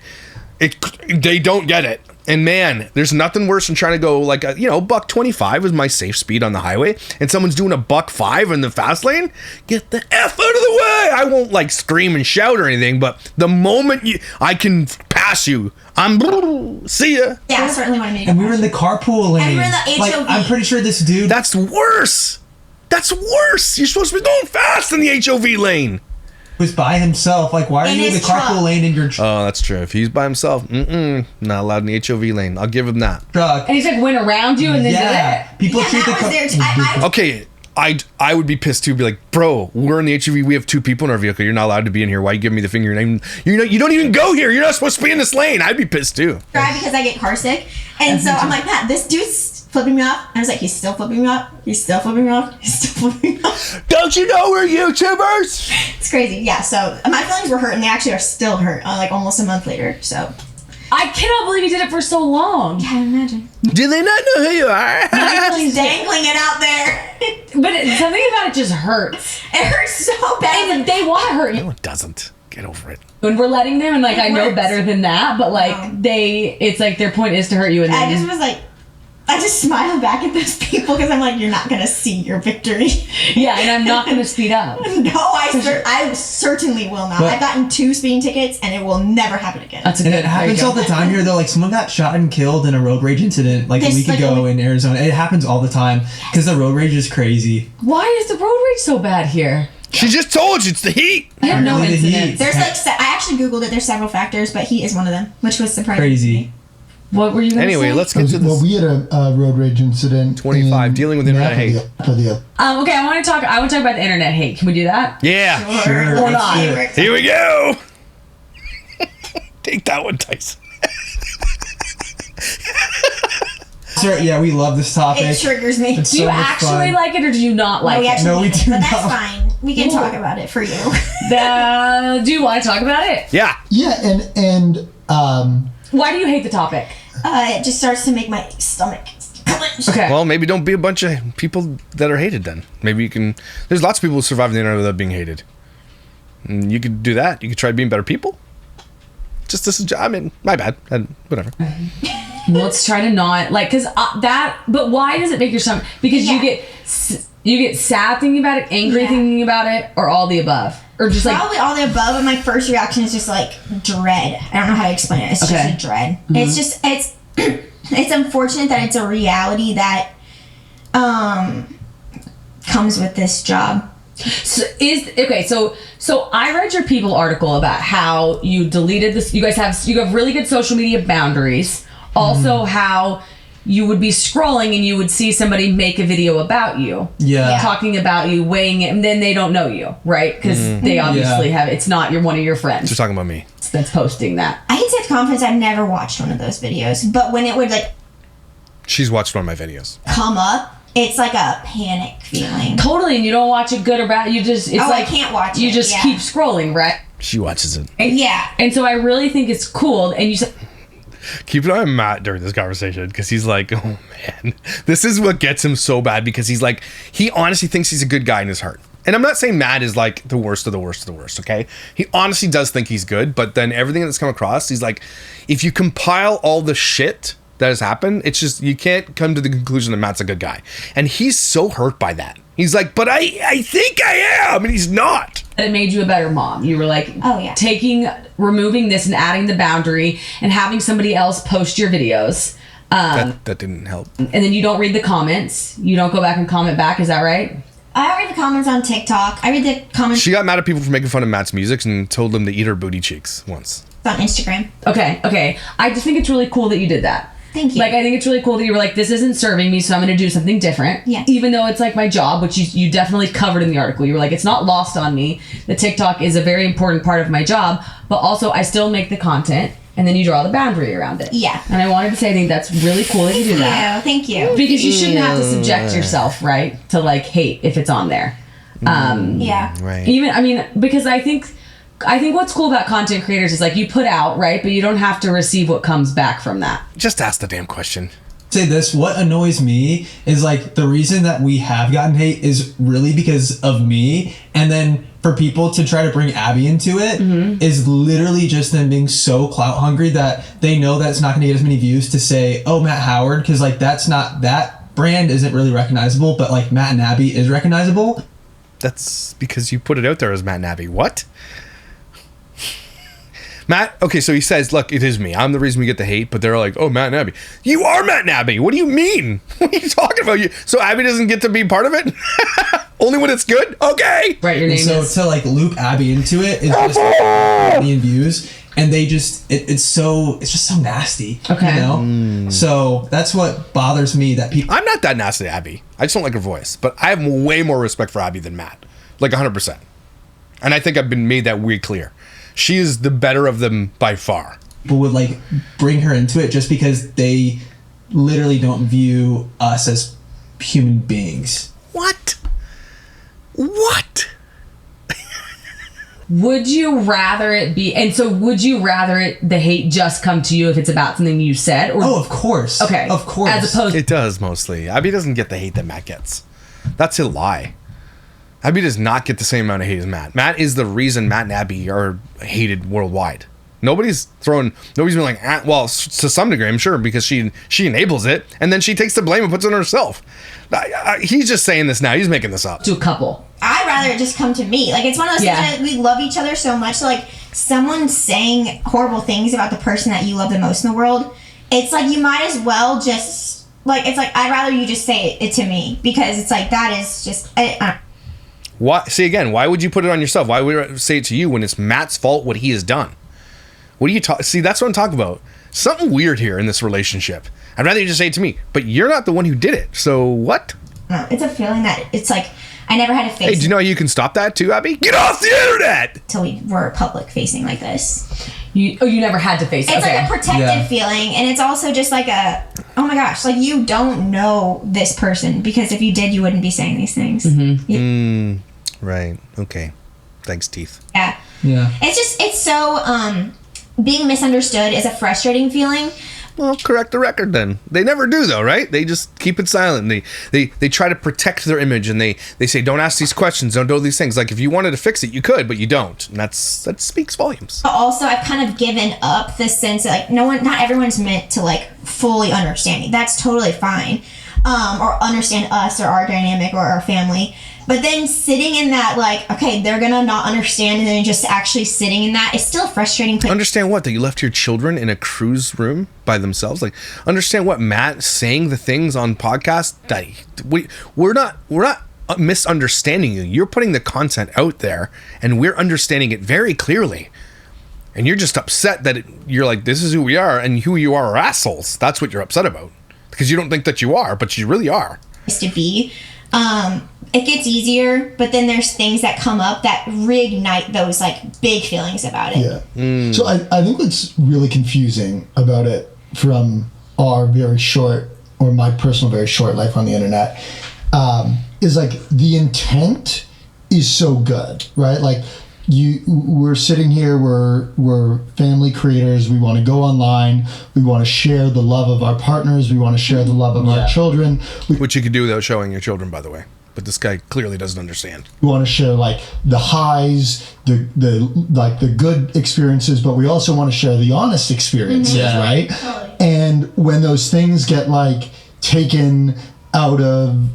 They don't get it. And man, there's nothing worse than trying to go like buck 25 is my safe speed on the highway, and someone's doing a buck 5 in the fast lane. Get the F out of the way. I won't like scream and shout or anything, but the moment I can pass you, see ya. Yeah, I certainly want to make. And we were in the carpool lane. And we were in the HOV. Like, I'm pretty sure this dude. That's worse. That's worse. You're supposed to be going fast in the HOV lane. Was by himself. Like, why are In you in the his truck. carpool lane in your Oh, that's true. If he's by himself, not allowed in the HOV lane. I'll give him that. truck? And he's like went around you and then did it. People Yeah, treat the that was there too. I Okay, I would be pissed too. Be like, bro, we're in the HOV. We have 2 people in our vehicle. You're not allowed to be in here. Why you giving me the finger? You don't even go here. You're not supposed to be in this lane. I'd be pissed too. drive because I get car sick, and so I'm like, Matt, this dude's flipping me off. And I was like, he's still flipping me off. He's still flipping me off. He's still flipping me off. Don't you know we're YouTubers? It's crazy. Yeah. So my feelings were hurt, and they actually are still hurt. Like almost a month later. So I cannot believe he did it for so long. can't imagine. Do they not know who you are? Just dangling it out there. But something about it just hurts. It hurts so bad. And they want to hurt you. No, it doesn't. Get over it. When we're letting them, and like I know hurts. better than that, but like it's like their point is to hurt you, and I then just was like, I just smiled back at those people because I'm like, you're not gonna see your victory. yeah, and I'm not going to speed up. No, I certainly will not. But- I've gotten 2 speeding tickets, and it will never happen again. That's a And good. it happens there all you the go. time here, though. Like, someone got shot and killed in a road rage incident like a This, week like, ago in Arizona. It happens all the time because the road rage is crazy. Why is the road rage so bad here? She just told you it's the heat. I have no Apparently the heat. incidents. There's like, I actually Googled it. There's several factors, but heat is one of them, which was surprising. to Crazy. me. What were you going to Anyway, say? let's get to Well, this. we had a road rage incident. 25, in dealing with internet hate. Napoleon. Okay, I want to talk about the internet hate. Can we do that? Yeah. Sure. Or let's not. do it. Here we go. Take that one, Tyson. Sir, yeah, we love this topic. It triggers me. It's Do you so much actually fun. like it, or do you not like we it? actually No, we hate it, do but that's not. fine. We can talk about it for you. Do you want to talk about it? Yeah. Yeah, and Why do you hate the topic? It just starts to make my stomach clench. Okay. Well, maybe don't be a bunch of people that are hated then. Maybe you can. There's lots of people who survive the internet without being hated. And you could do that. You could try being better people. Just this is. I mean, my bad. Whatever. Let's try to not like because that. But why does it make your stomach? Because Yeah. you get sad thinking about it, angry Yeah. thinking about it, or all the above, or just like Probably all the above, but my first reaction is just like dread. I don't know how to explain it. It's Okay. just a dread. It's just it's unfortunate that it's a reality that comes with this job. So so I read your People article about how you deleted this. You have really good social media boundaries. Also, how you would be scrolling and you would see somebody make a video about you, Yeah. talking about you, weighing it, and then they don't know you, right? Because they obviously have. It's not one of your friends Just talking about me. that's posting that. I can say with confidence I've never watched one of those videos, but when it would like She's watched one of my videos. come up, it's like a panic feeling. Totally, and you don't watch it good or bad. You just it's Oh, I like can't watch You it, just yeah. keep scrolling, right? She watches it. Yeah. And so I really think it's cool. And you said. Keep an eye on Matt during this conversation because he's like, oh man, this is what gets him so bad because he's like, he honestly thinks he's a good guy in his heart. And I'm not saying Matt is like the worst of the worst of the worst, okay? He honestly does think he's good, but then everything that's come across, he's like, if you compile all the shit that has happened, it's just, you can't come to the conclusion that Matt's a good guy. And he's so hurt by that. He's like, but I think I am, and he's not. It made you a better mom. You were like, Oh, yeah. removing this and adding the boundary and having somebody else post your videos. That didn't help. And then you don't read the comments. You don't go back and comment back. Is that right? I read the comments on TikTok. I read the comments She got mad at people for making fun of Matt's music and told them to eat her booty cheeks once. on Instagram. Okay. I just think it's really cool that you did that. Thank you. Like, I think it's really cool that you were like, this isn't serving me, so I'm going to do something different. Yeah. Even though it's like my job, which you definitely covered in the article. You were like, it's not lost on me. The TikTok is a very important part of my job, but also I still make the content, and then you draw the boundary around it. Yeah. And I wanted to say, I think that's really cool that you do that. Yeah, thank you. Because you shouldn't have to subject yourself, right, to like hate if it's on there. Yeah. Right. Even, I mean, because I think what's cool about content creators is like you put out, right, but you don't have to receive what comes back from that. Just ask the damn question. Say this, what annoys me is like the reason that we have gotten hate is really because of me, and then for people to try to bring Abby into it is literally just them being so clout hungry that they know that it's not going to get as many views to say, oh, Matt Howard, because like that's not, that brand isn't really recognizable, but like Matt and Abby is recognizable. That's because you put it out there as Matt and Abby. What? Matt, okay, so he says, look, it is me. I'm the reason we get the hate, but they're like, oh, Matt and Abby. You are Matt and Abby. What do you mean? What are you talking about? So Abby doesn't get to be part of it? Only when it's good? Okay. Right, your name So is. to like loop Abby into it is just a million views, and they just it's just so nasty. Okay. You know? So that's what bothers me, that people. I'm not that nasty to Abby. I just don't like her voice. But I have way more respect for Abby than Matt. Like 100%. And I think I've been made that weird clear. She is the better of them by far. People would like bring her into it just because they literally don't view us as human beings. What? What? Would you rather it be, and so would you rather the hate just come to you if it's about something you said? Or, Oh, of course. okay. Of course. As opposed It does mostly. Abby doesn't get the hate that Matt gets. That's a lie. Abby does not get the same amount of hate as Matt. Matt is the reason Matt and Abby are hated worldwide. Nobody's been like, well, to some degree, I'm sure, because she enables it, and then she takes the blame and puts it on herself. He's just saying this now. He's making this up. to a couple. I'd rather it just come to me. Like, it's one of those Yeah. things that we love each other so much. So, like, someone saying horrible things about the person that you love the most in the world, it's like you might as well just, like, it's like, I'd rather you just say it to me, because it's like, that is just, Why? See, again, why would you put it on yourself? Why would I say it to you when it's Matt's fault what he has done? What are you talking? See, that's what I'm talking about. Something weird here in this relationship. I'd rather you just say it to me, but you're not the one who did it. So what? no, it's a feeling that it's like, I never had to face Hey, do you know how you can stop that too, Abby? Get off the internet! until we were public facing like this. You never had to face it. It's Okay. like a protective Yeah. feeling, and it's also just like a, oh my gosh, like, you don't know this person, because if you did, you wouldn't be saying these things. Right. Okay. Thanks, Teeth. Yeah. Yeah. It's so, being misunderstood is a frustrating feeling. Well, correct the record then. They never do though, right? They just keep it silent. They try to protect their image, and they say, don't ask these questions, don't do these things. Like, if you wanted to fix it, you could, but you don't. And that speaks volumes. But also, I've kind of given up the sense that, like, not everyone's meant to, like, fully understand me. That's totally fine. Or understand us or our dynamic or our family. But then sitting in that, like, okay, they're gonna not understand, and then just actually sitting in that, it's still a frustrating place. Understand what? That you left your children in a cruise room by themselves? Like, understand what? Matt saying the things on podcasts that we're not misunderstanding you. You're putting the content out there, and we're understanding it very clearly. And you're just upset that you're like, this is who we are, and who you are assholes. That's what you're upset about. Because you don't think that you are, but you really are. To be. It gets easier, but then there's things that come up that reignite those, like, big feelings about it. Yeah. So I think what's really confusing about it from our very short, or my personal very short life on the internet, is like the intent is so good, right? Like, we're sitting here, we're family creators, we want to go online, we want to share the love of our partners, we want to share the love of our children, Which you could do without showing your children, by the way. But this guy clearly doesn't understand. we want to share like the highs, the good experiences, but we also want to share the honest experiences, right? Totally. And when those things get like taken out of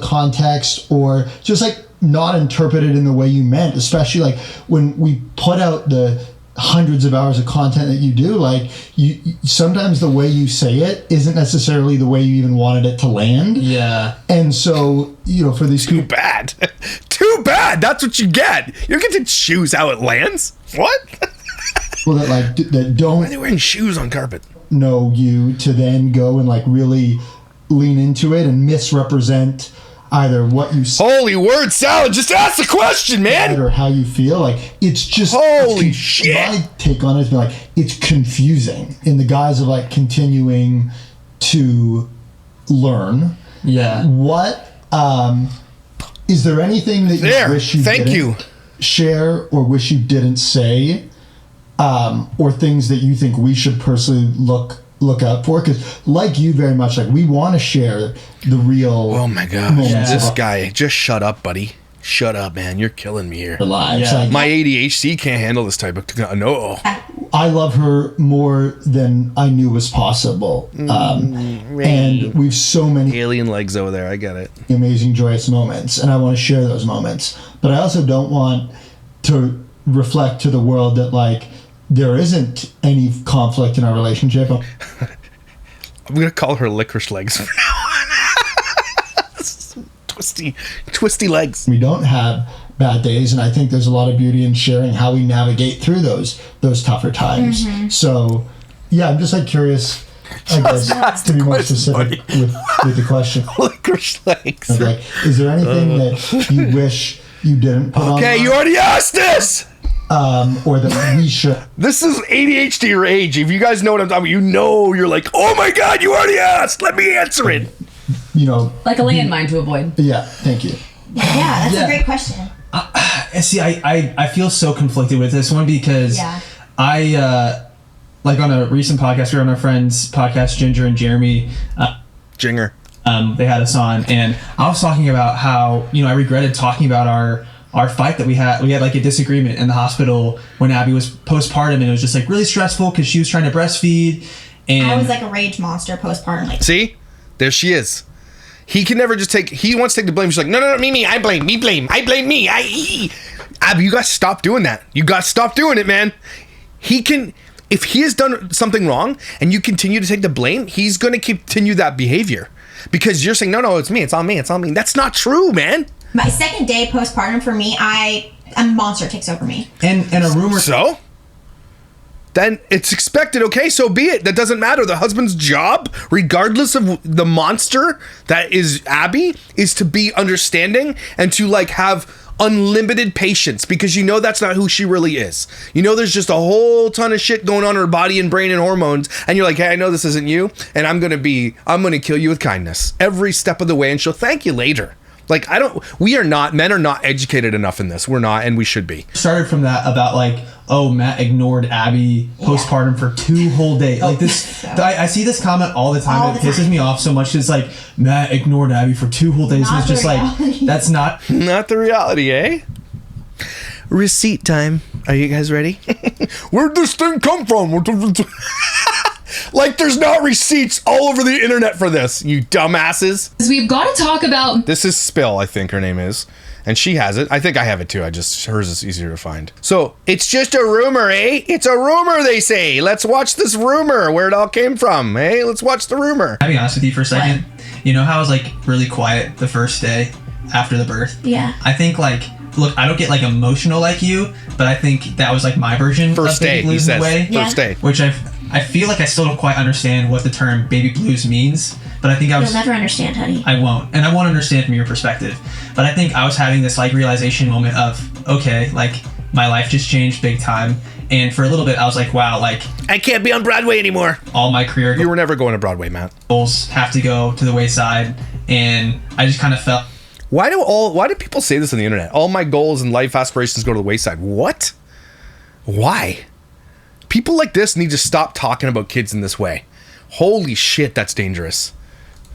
context, or just like not interpreted in the way you meant, especially like when we put out the hundreds of hours of content that you do, like you sometimes the way you say it isn't necessarily the way you even wanted it to land. Yeah. And so, for these Too bad. Too bad. That's what you get. You don't get to choose how it lands. What? people that like that Why are they don't wearing shoes on carpet? know you to then go and like really lean into it and misrepresent either what you said Holy word salad, just ask the question, man. or how you feel. Like it's just Holy shit. My take on it has been like it's confusing in the guise of like continuing to learn. Yeah. What is there anything that you There. wish you Thank didn't you. share or wish you didn't say, or things that you think we should personally look out for? Because like you very much, like we want to share the real Oh my gosh. moments This of- guy, just shut up, buddy. Shut up, man. You're killing me here. Their lives. Yeah. Like, My ADHD can't handle this type of... No. I love her more than I knew was possible. And we've so many Alien legs over there. I get it. amazing, joyous moments, and I want to share those moments. But I also don't want to reflect to the world that, like, there isn't any conflict in our relationship. I'm going to call her licorice legs from now on. Twisty legs. We don't have bad days, and I think there's a lot of beauty in sharing how we navigate through those tougher times. So, yeah, I'm just like curious, I guess, to be more specific with the question. Licorice legs. Of, like, is there anything that you wish you didn't put on? Okay, you already asked this! Or that we should. This is ADHD rage. If you guys know what I'm talking about, you know you're like, oh my God, you already asked. Let me answer it. You know, Like a landmine to avoid. yeah, thank you. Yeah, that's Yeah. a great question. And see, I feel so conflicted with this one because Yeah. I like on a recent podcast, we were on our friends' podcast, Ginger and Jeremy. Jinger. They had us on, and I was talking about how, you know, I regretted talking about our fight that we had. We had like a disagreement in the hospital when Abby was postpartum, and it was just like really stressful because she was trying to breastfeed. And I was like a rage monster postpartum. Like, See? There she is. He can never just he wants to take the blame. She's like, no, me, I blame, I blame me. Abby, you got to stop doing that. You got to stop doing it, man. If he has done something wrong and you continue to take the blame, he's going to continue that behavior. Because you're saying, no, it's me, it's on me. That's not true, man. my second day postpartum for me, a monster takes over me. and a rumor. So? Then it's expected, okay, so be it. That doesn't matter. The husband's job, regardless of the monster that is Abby, is to be understanding and to like have unlimited patience, because you know that's not who she really is. You know there's just a whole ton of shit going on in her body and brain and hormones, and you're like, hey, I know this isn't you, and I'm gonna kill you with kindness every step of the way, and she'll thank you later. Like, men are not educated enough in this. We're not, and we should be. Started from that about like, oh, Matt ignored Abby postpartum for 2 whole days. Like this, I see this comment all the time. All And it the pisses time. me off so much. It's like, Matt ignored Abby for 2 whole days. And Not it's just the like, reality. that's not. Not the reality, eh? Receipt time. Are you guys ready? Where'd this thing come from? Like, there's not receipts all over the internet for this, you dumbasses. We've got to talk about This is Spill, I think her name is. And she has it. I think I have it too. Hers is easier to find. So, it's just a rumor, eh? It's a rumor, they say. Let's watch this rumor, where it all came from, eh? Let's watch the rumor. I'll be honest with you for a second. You know how I was like really quiet the first day after the birth? Yeah. I think like, look, I don't get like emotional like you, but I think that was like my version First of day, baby he blues in says. a way. Yeah. First day. Which I feel like I still don't quite understand what the term baby blues means, but I think You'll never understand, honey. I won't, and I won't understand from your perspective. But I think I was having this like realization moment of, okay, like my life just changed big time, and for a little bit I was like, wow, like I can't be on Broadway anymore. all my career You were never going to Broadway, Matt. goals have to go to the wayside, and I just kind of felt Why do people say this on the internet? All my goals and life aspirations go to the wayside. What? Why? People like this need to stop talking about kids in this way. Holy shit, that's dangerous.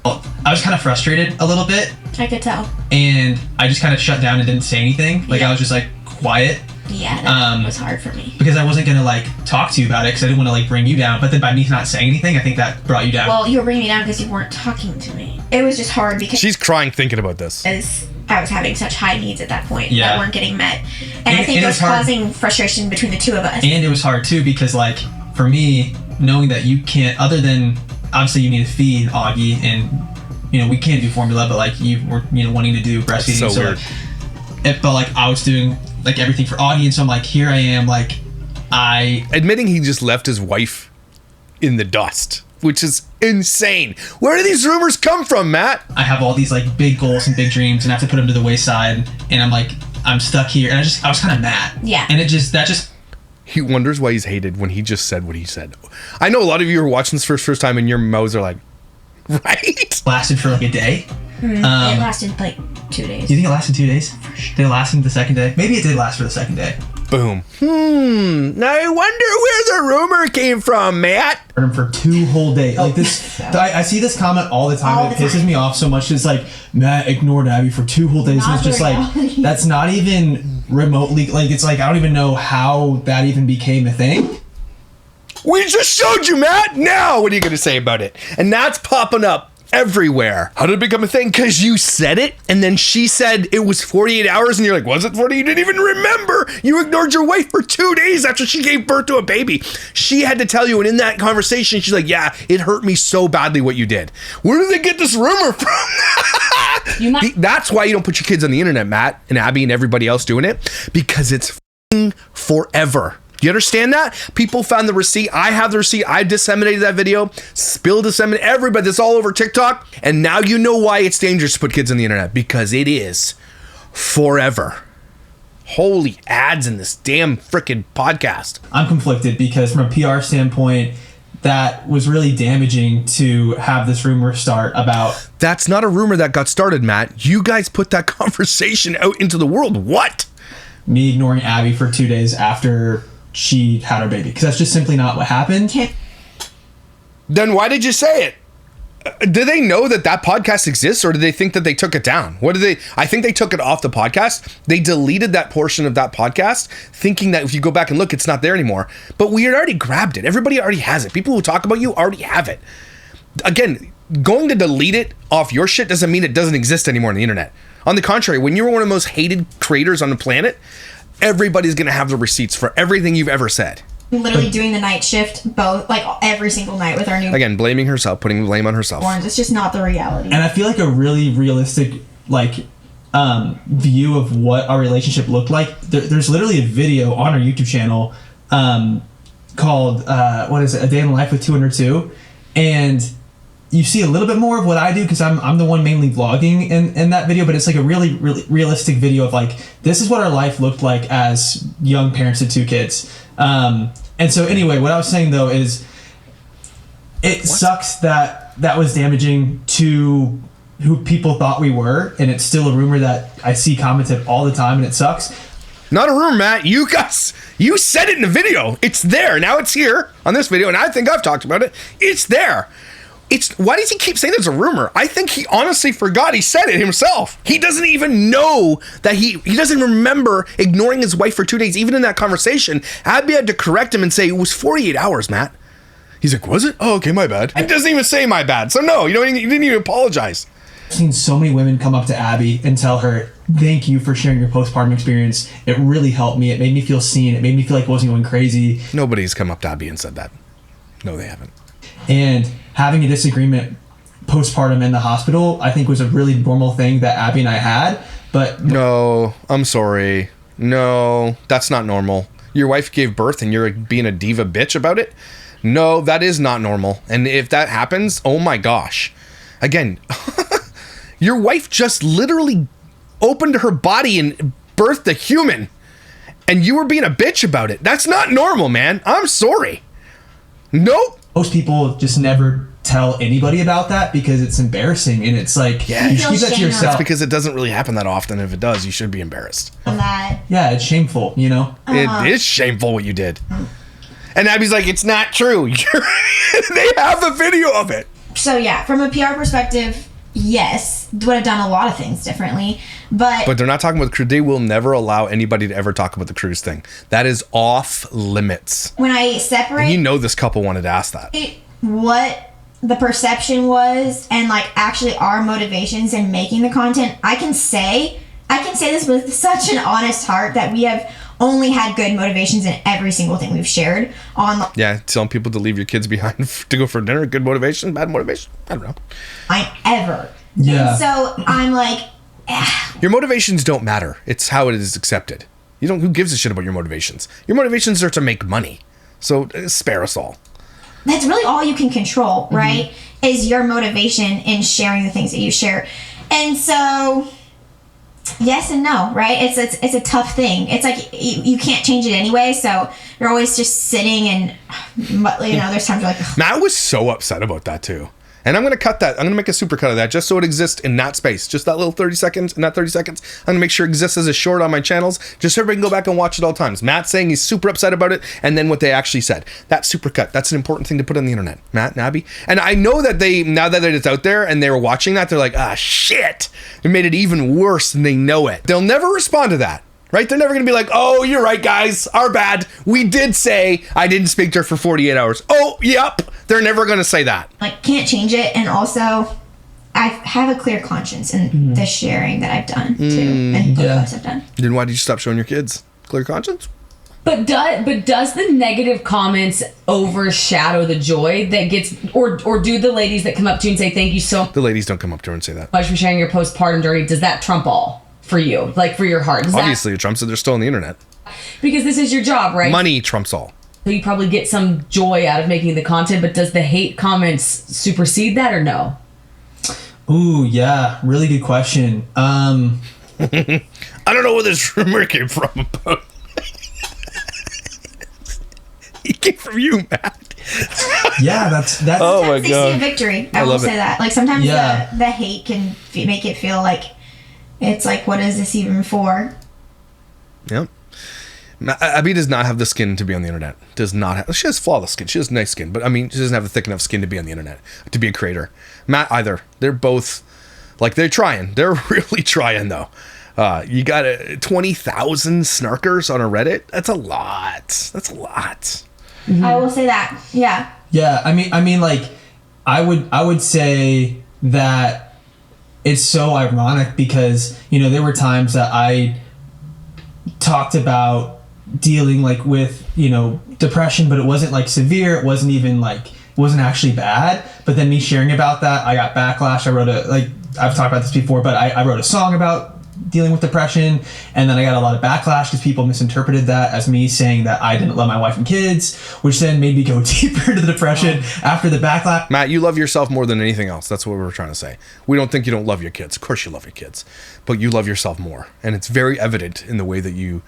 I was kind of frustrated a little bit, I could tell. and I just kind of shut down and didn't say anything. Like Yeah. I was just like quiet Yeah, that was hard for me. because I wasn't gonna like talk to you about it because I didn't want to like bring you down. But then by me not saying anything, I think that brought you down. Well, you were bringing me down because you weren't talking to me. It was just hard because She's crying thinking about this. I was having such high needs at that point Yeah. that weren't getting met. And I think and it it was was hard. causing frustration between the two of us. And it was hard too because like for me, knowing that you can't, other than obviously you need to feed Augie, and you know we can't do formula, but like you were wanting to do breastfeeding. So weird. Like, it felt like I was doing like everything for Augie, and so I'm like, here I am, like Admitting he just left his wife in the dust, which is insane. Where do these rumors come from, Matt? I have all these like big goals and big dreams, and I have to put them to the wayside, and I'm like, I'm stuck here, and I was kind of mad. Yeah. And that just He wonders why he's hated when he just said what he said. I know a lot of you are watching this for the first time and your mouths are like, right? lasted for like a day. It lasted like 2 days. Do you think it lasted 2 days? Did it last into the second day? Maybe it did last for the second day. Boom. Now I wonder where the rumor came from, Matt. For 2 whole days. Like this, I see this comment all the time. All And it the pisses time. me off so much. It's like, Matt ignored Abby for 2 whole days. And Not it's just the like, reality. that's not even remotely, like, it's like, I don't even know how that even became a thing. We just showed you, Matt. Now, what are you going to say about it? And that's popping up everywhere. How did it become a thing? Because you said it, and then she said it was 48 hours, and you're like, was it 40? You didn't even remember. You ignored your wife for 2 days after she gave birth to a baby. She had to tell you, and in that conversation, she's like, yeah, it hurt me so badly what you did. Where did they get this rumor from? That's why you don't put your kids on the internet, Matt, and Abby, and everybody else doing it, because it's f***ing forever. You understand that? People found the receipt. I have the receipt. I disseminated that video. Spill disseminated. Everybody. That's all over TikTok. And now you know why it's dangerous to put kids on the internet. Because it is forever. Holy ads in this damn freaking podcast. I'm conflicted because from a PR standpoint, that was really damaging to have this rumor start about. That's not a rumor that got started, Matt. You guys put that conversation out into the world. What? Me ignoring Abby for 2 days after she had her baby, because that's just simply not what happened. Then why did you say it? Do they know that podcast exists, or do they think that they took it down? I think they took it off the podcast. They deleted that portion of that podcast, thinking that if you go back and look, it's not there anymore. But we had already grabbed it. Everybody already has it. People who talk about you already have it. Again, going to delete it off your shit doesn't mean it doesn't exist anymore on the internet. On the contrary, when you're one of the most hated creators on the planet, everybody's going to have the receipts for everything you've ever said. Literally doing the night shift, both, like, every single night with our new Again, blaming herself, putting blame on herself. borns. It's just not the reality. And I feel like a really realistic, like, view of what our relationship looked like. There's literally a video on our YouTube channel called, what is it, A Day in the Life with 202. And you see a little bit more of what I do because I'm the one mainly vlogging in that video, but it's like a really, really realistic video of like, this is what our life looked like as young parents of 2 kids. And so anyway, what I was saying though is it sucks that was damaging to who people thought we were, and it's still a rumor that I see commented all the time, and it sucks. Not a rumor, Matt. You guys, you said it in the video. It's there. Now it's here on this video, and I think I've talked about it. It's there. Why does he keep saying there's a rumor? I think he honestly forgot he said it himself. He doesn't even know that he doesn't remember ignoring his wife for 2 days. Even in that conversation, Abby had to correct him and say it was 48 hours, Matt. He's like, was it? Oh, okay, my bad. It doesn't even say my bad. So no, you didn't even apologize. I've seen so many women come up to Abby and tell her, thank you for sharing your postpartum experience. It really helped me. It made me feel seen. It made me feel like I wasn't going crazy. Nobody's come up to Abby and said that. No, they haven't. And having a disagreement postpartum in the hospital, I think was a really normal thing that Abby and I had. But no, I'm sorry. No, that's not normal. Your wife gave birth and you're being a diva bitch about it? No, that is not normal. And if that happens, oh my gosh. Again, your wife just literally opened her body and birthed a human. And you were being a bitch about it. That's not normal, man. I'm sorry. Nope. Most people just never tell anybody about that because it's embarrassing, and it's like, yeah, you should keep that to yourself. That's because it doesn't really happen that often. If it does, you should be embarrassed. Yeah, it's shameful, you know? It is shameful what you did. And Abby's like, it's not true. They have a video of it. So yeah, from a PR perspective, yes, would have done a lot of things differently, but they're not talking about the cruise. They will never allow anybody to ever talk about the cruise thing. That is off limits. When I separate, and this couple wanted to ask that. What the perception was and like actually our motivations in making the content, I can say this with such an honest heart that we have only had good motivations in every single thing we've shared on. Yeah, telling people to leave your kids behind to go for dinner, good motivation, bad motivation, I don't know. Ever. Yeah. And so I'm like, your motivations don't matter. It's how it is accepted. Who gives a shit about your motivations? Your motivations are to make money. So spare us all. That's really all you can control, right? Mm-hmm. Is your motivation in sharing the things that you share. And so yes and no, right? It's a tough thing. It's like you can't change it anyway, so you're always just sitting and there's times you're like, ugh. Matt was so upset about that too. And I'm going to cut that. I'm going to make a super cut of that just so it exists in that space. Just that little 30 seconds. In that 30 seconds, I'm going to make sure it exists as a short on my channels, just so everybody can go back and watch it all times. Matt saying he's super upset about it, and then what they actually said. That super cut. That's an important thing to put on the internet. Matt, Nabby. And I know that now that it's out there and they were watching that, they're like, shit. It made it even worse and they know it. They'll never respond to that. Right? They're never going to be like, oh, you're right, guys. Our bad. We did say I didn't speak to her for 48 hours. Oh, yep. They're never going to say that. Like, can't change it. And also, I have a clear conscience in the sharing that I've done, too. And posts I've done. Then why did you stop showing your kids? Clear conscience? But does the negative comments overshadow the joy that gets, or do the ladies that come up to you and say, thank you so The ladies don't come up to her and say that. much for sharing your postpartum journey, does that trump all? For you, like for your heart. Obviously, it trumps that they're still on the internet. Because this is your job, right? Money trumps all. So you probably get some joy out of making the content, but does the hate comments supersede that or no? Ooh, yeah, really good question. I don't know where this rumor came from. It came from you, Matt. Yeah, that's. Oh my Sometimes they see god! a victory. I will love say it. that. Like, sometimes Yeah. the hate can make it feel like it's like, what is this even for? Yep. Abby does not have the skin to be on the internet. Does not have. She has flawless skin. She has nice skin, but I mean, she doesn't have the thick enough skin to be on the internet to be a creator. Matt either. They're both like they're trying. They're really trying though. You got 20,000 snarkers on a Reddit. That's a lot. That's a lot. I will say that. Yeah. Yeah, I mean, like, I would say that it's so ironic because, you know, there were times that I talked about dealing like with, you know, depression, but it wasn't like severe. It wasn't even like, it wasn't actually bad. But then me sharing about that, I got backlash. I wrote I've talked about this before, but I wrote a song about dealing with depression, and then I got a lot of backlash because people misinterpreted that as me saying that I didn't love my wife and kids, which then made me go deeper into the depression after the backlash. Matt, you love yourself more than anything else. That's what we were trying to say. We don't think you don't love your kids. Of course you love your kids, but you love yourself more, and it's very evident in the way that you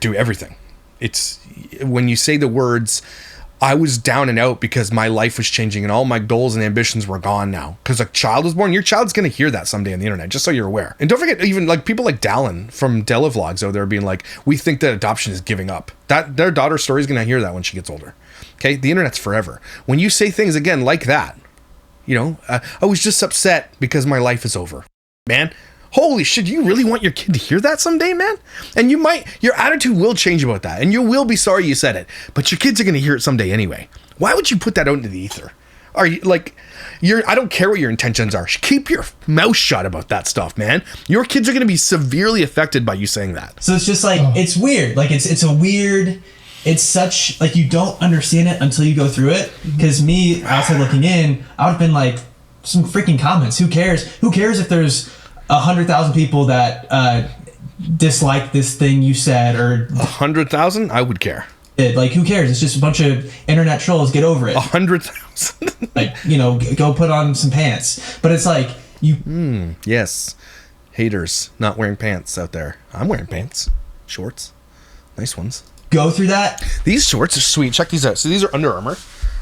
do everything. It's when you say the words, I was down and out because my life was changing and all my goals and ambitions were gone now. Because a child was born. Your child's going to hear that someday on the internet, just so you're aware. And don't forget, even like people like Dallin from Della Vlogs out there being like, we think that adoption is giving up. That their daughter's story is going to hear that when she gets older. Okay? The internet's forever. When you say things again like that, you know, I was just upset because my life is over. Man, holy shit, do you really want your kid to hear that someday, man? And your attitude will change about that, and you will be sorry you said it, but your kids are going to hear it someday anyway. Why would you put that out into the ether? Are you like, I don't care what your intentions are. Keep your mouth shut about that stuff, man. Your kids are going to be severely affected by you saying that. So it's just like, it's weird. Like, it's a weird, it's such, like, you don't understand it until you go through it. Because me, outside looking in, I would have been like, some freaking comments. Who cares? Who cares if there's 100,000 people that dislike this thing you said, or 100,000? I would care. Like, who cares? It's just a bunch of internet trolls. Get over it. 100,000. Like, you know, go put on some pants. But it's like you. Yes, haters not wearing pants out there. I'm wearing pants, shorts, nice ones. Go through that. These shorts are sweet. Check these out. So these are Under Armour,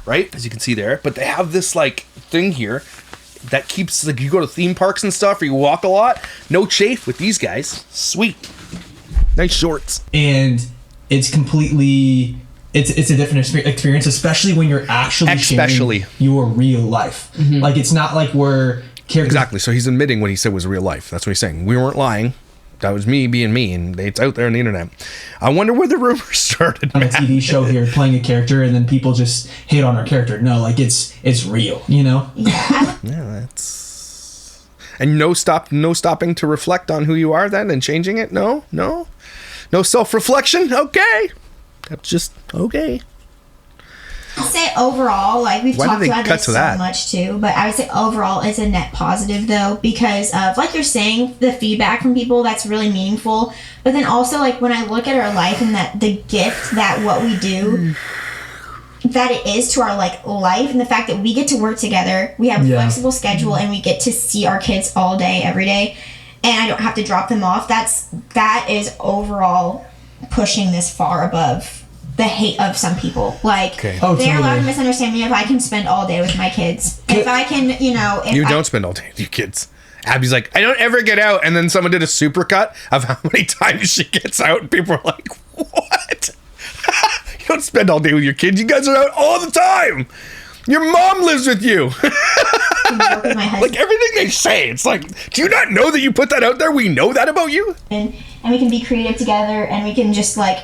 right? As you can see there, but they have this like thing here that keeps, like, you go to theme parks and stuff, or you walk a lot, no chafe with these guys. Sweet. Nice shorts. And it's completely, it's a different experience, especially when you're actually sharing your real life. Like, it's not like we're characters. Exactly. So he's admitting what he said was real life. That's what he's saying. We weren't lying. That was me being me, and it's out there on the internet. I wonder where the rumor started. On a TV show here, playing a character, and then people just hate on our character. No, like, it's real, you know? Yeah, that's. And no stopping to reflect on who you are then and changing it. No self-reflection. Okay, that's just okay. I'd say overall, like, we've Why talked did they about cut this to so that? much too, but I would say overall it's a net positive though, because of, like you're saying, the feedback from people, that's really meaningful. But then also, like, when I look at our life and that the gift that what we do, that it is to our, like, life, and the fact that we get to work together, we have a flexible schedule, and we get to see our kids all day, every day, and I don't have to drop them off. That is overall pushing this far above the hate of some people. Like, Okay. Oh, they're allowed to totally. misunderstand me if I can spend all day with my kids. If I can, you know, if You I, don't spend all day with your kids. Abby's like, I don't ever get out. And then someone did a supercut of how many times she gets out. And people are like, what? You don't spend all day with your kids. You guys are out all the time. Your mom lives with you. work with my husband. Like everything they say. It's like, do you not know that you put that out there? We know that about you. And we can be creative together, and we can just like,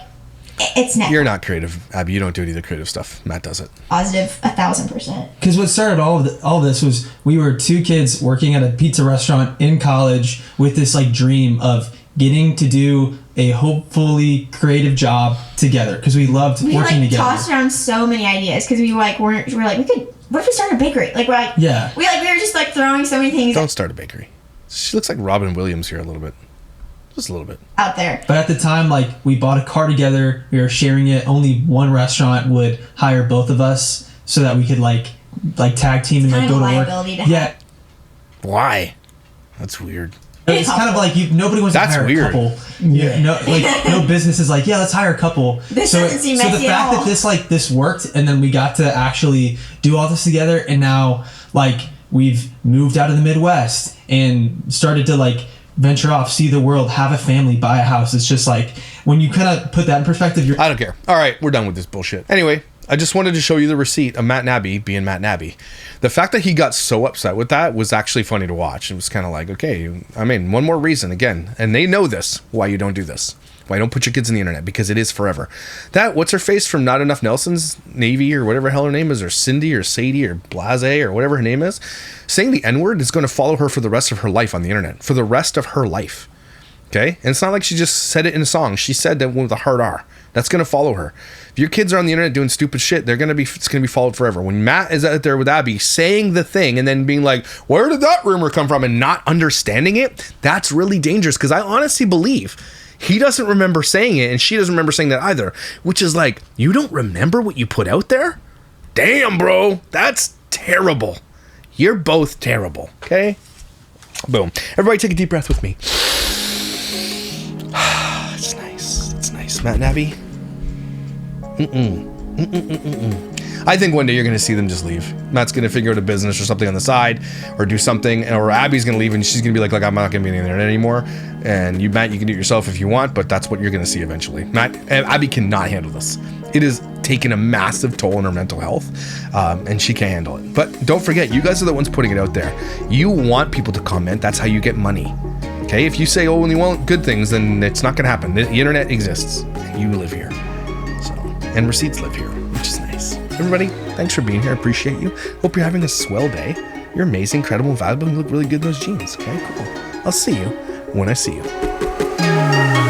it's net You're not creative, Abby. You don't do any of the creative stuff. Matt does it. positive 1,000%. Because what started all this was we were two kids working at a pizza restaurant in college with this like dream of getting to do a hopefully creative job together because we loved We working like together. tossed around so many ideas because we like we're like we could. What if we started a bakery? Like we're like Yeah. we were just like throwing so many things Don't start a bakery. She looks like Robin Williams here a little bit. Just a little bit. out there. But at the time, like we bought a car together, we were sharing it. Only one restaurant would hire both of us so that we could like tag team and like Kind go of to a work. liability to have. Yeah, Why? That's weird. it's kind of like nobody wants to That's hire weird. a couple. Yeah. No, like no business is like, yeah, let's hire a couple. This so doesn't seem so the messy at fact all. that this worked, and then we got to actually do all this together, and now like we've moved out of the Midwest and started to like venture off, see the world, have a family, buy a house. It's just like when you kind of put that in perspective, you're I don't care. All right, we're done with this bullshit. Anyway, I just wanted to show you the receipt of Matt Nabby being Matt Nabby. The fact that he got so upset with that was actually funny to watch. It was kind of like, okay, I mean, one more reason again, and they know this, why you don't do this. Why you don't put your kids on the internet, because it is forever. That, what's her face from Not Enough Nelson's Navy or whatever the hell her name is, or Cindy or Sadie or Blase or whatever her name is, saying the N-word is going to follow her for the rest of her life on the internet. For the rest of her life. Okay? And it's not like she just said it in a song. She said that with a hard R. That's going to follow her. If your kids are on the internet doing stupid shit, it's going to be followed forever. When Matt is out there with Abby saying the thing and then being like, where did that rumor come from, and not understanding it, that's really dangerous, because I honestly believe he doesn't remember saying it and she doesn't remember saying that either, which is like, you don't remember what you put out there? Damn, bro. That's terrible. You're both terrible. Okay? Boom. Everybody take a deep breath with me. It's nice. It's nice. Matt Nabby. I think one day you're going to see them just leave. Matt's going to figure out a business or something on the side, or do something, or Abby's going to leave and she's going to be like, I'm not going to be on the internet anymore. And you, Matt, you can do it yourself if you want, but that's what you're going to see eventually. Abby cannot handle this. It has taken a massive toll on her mental health, and she can't handle it. But don't forget, you guys are the ones putting it out there. You want people to comment. That's how you get money. Okay? If you say, oh, and you want good things, then it's not going to happen. The internet exists, and you live here. So, and receipts live here, which is nice. Everybody, thanks for being here. I appreciate you. Hope you're having a swell day. You're amazing, incredible, and valuable. You look really good in those jeans. Okay, cool. I'll see you when I see you.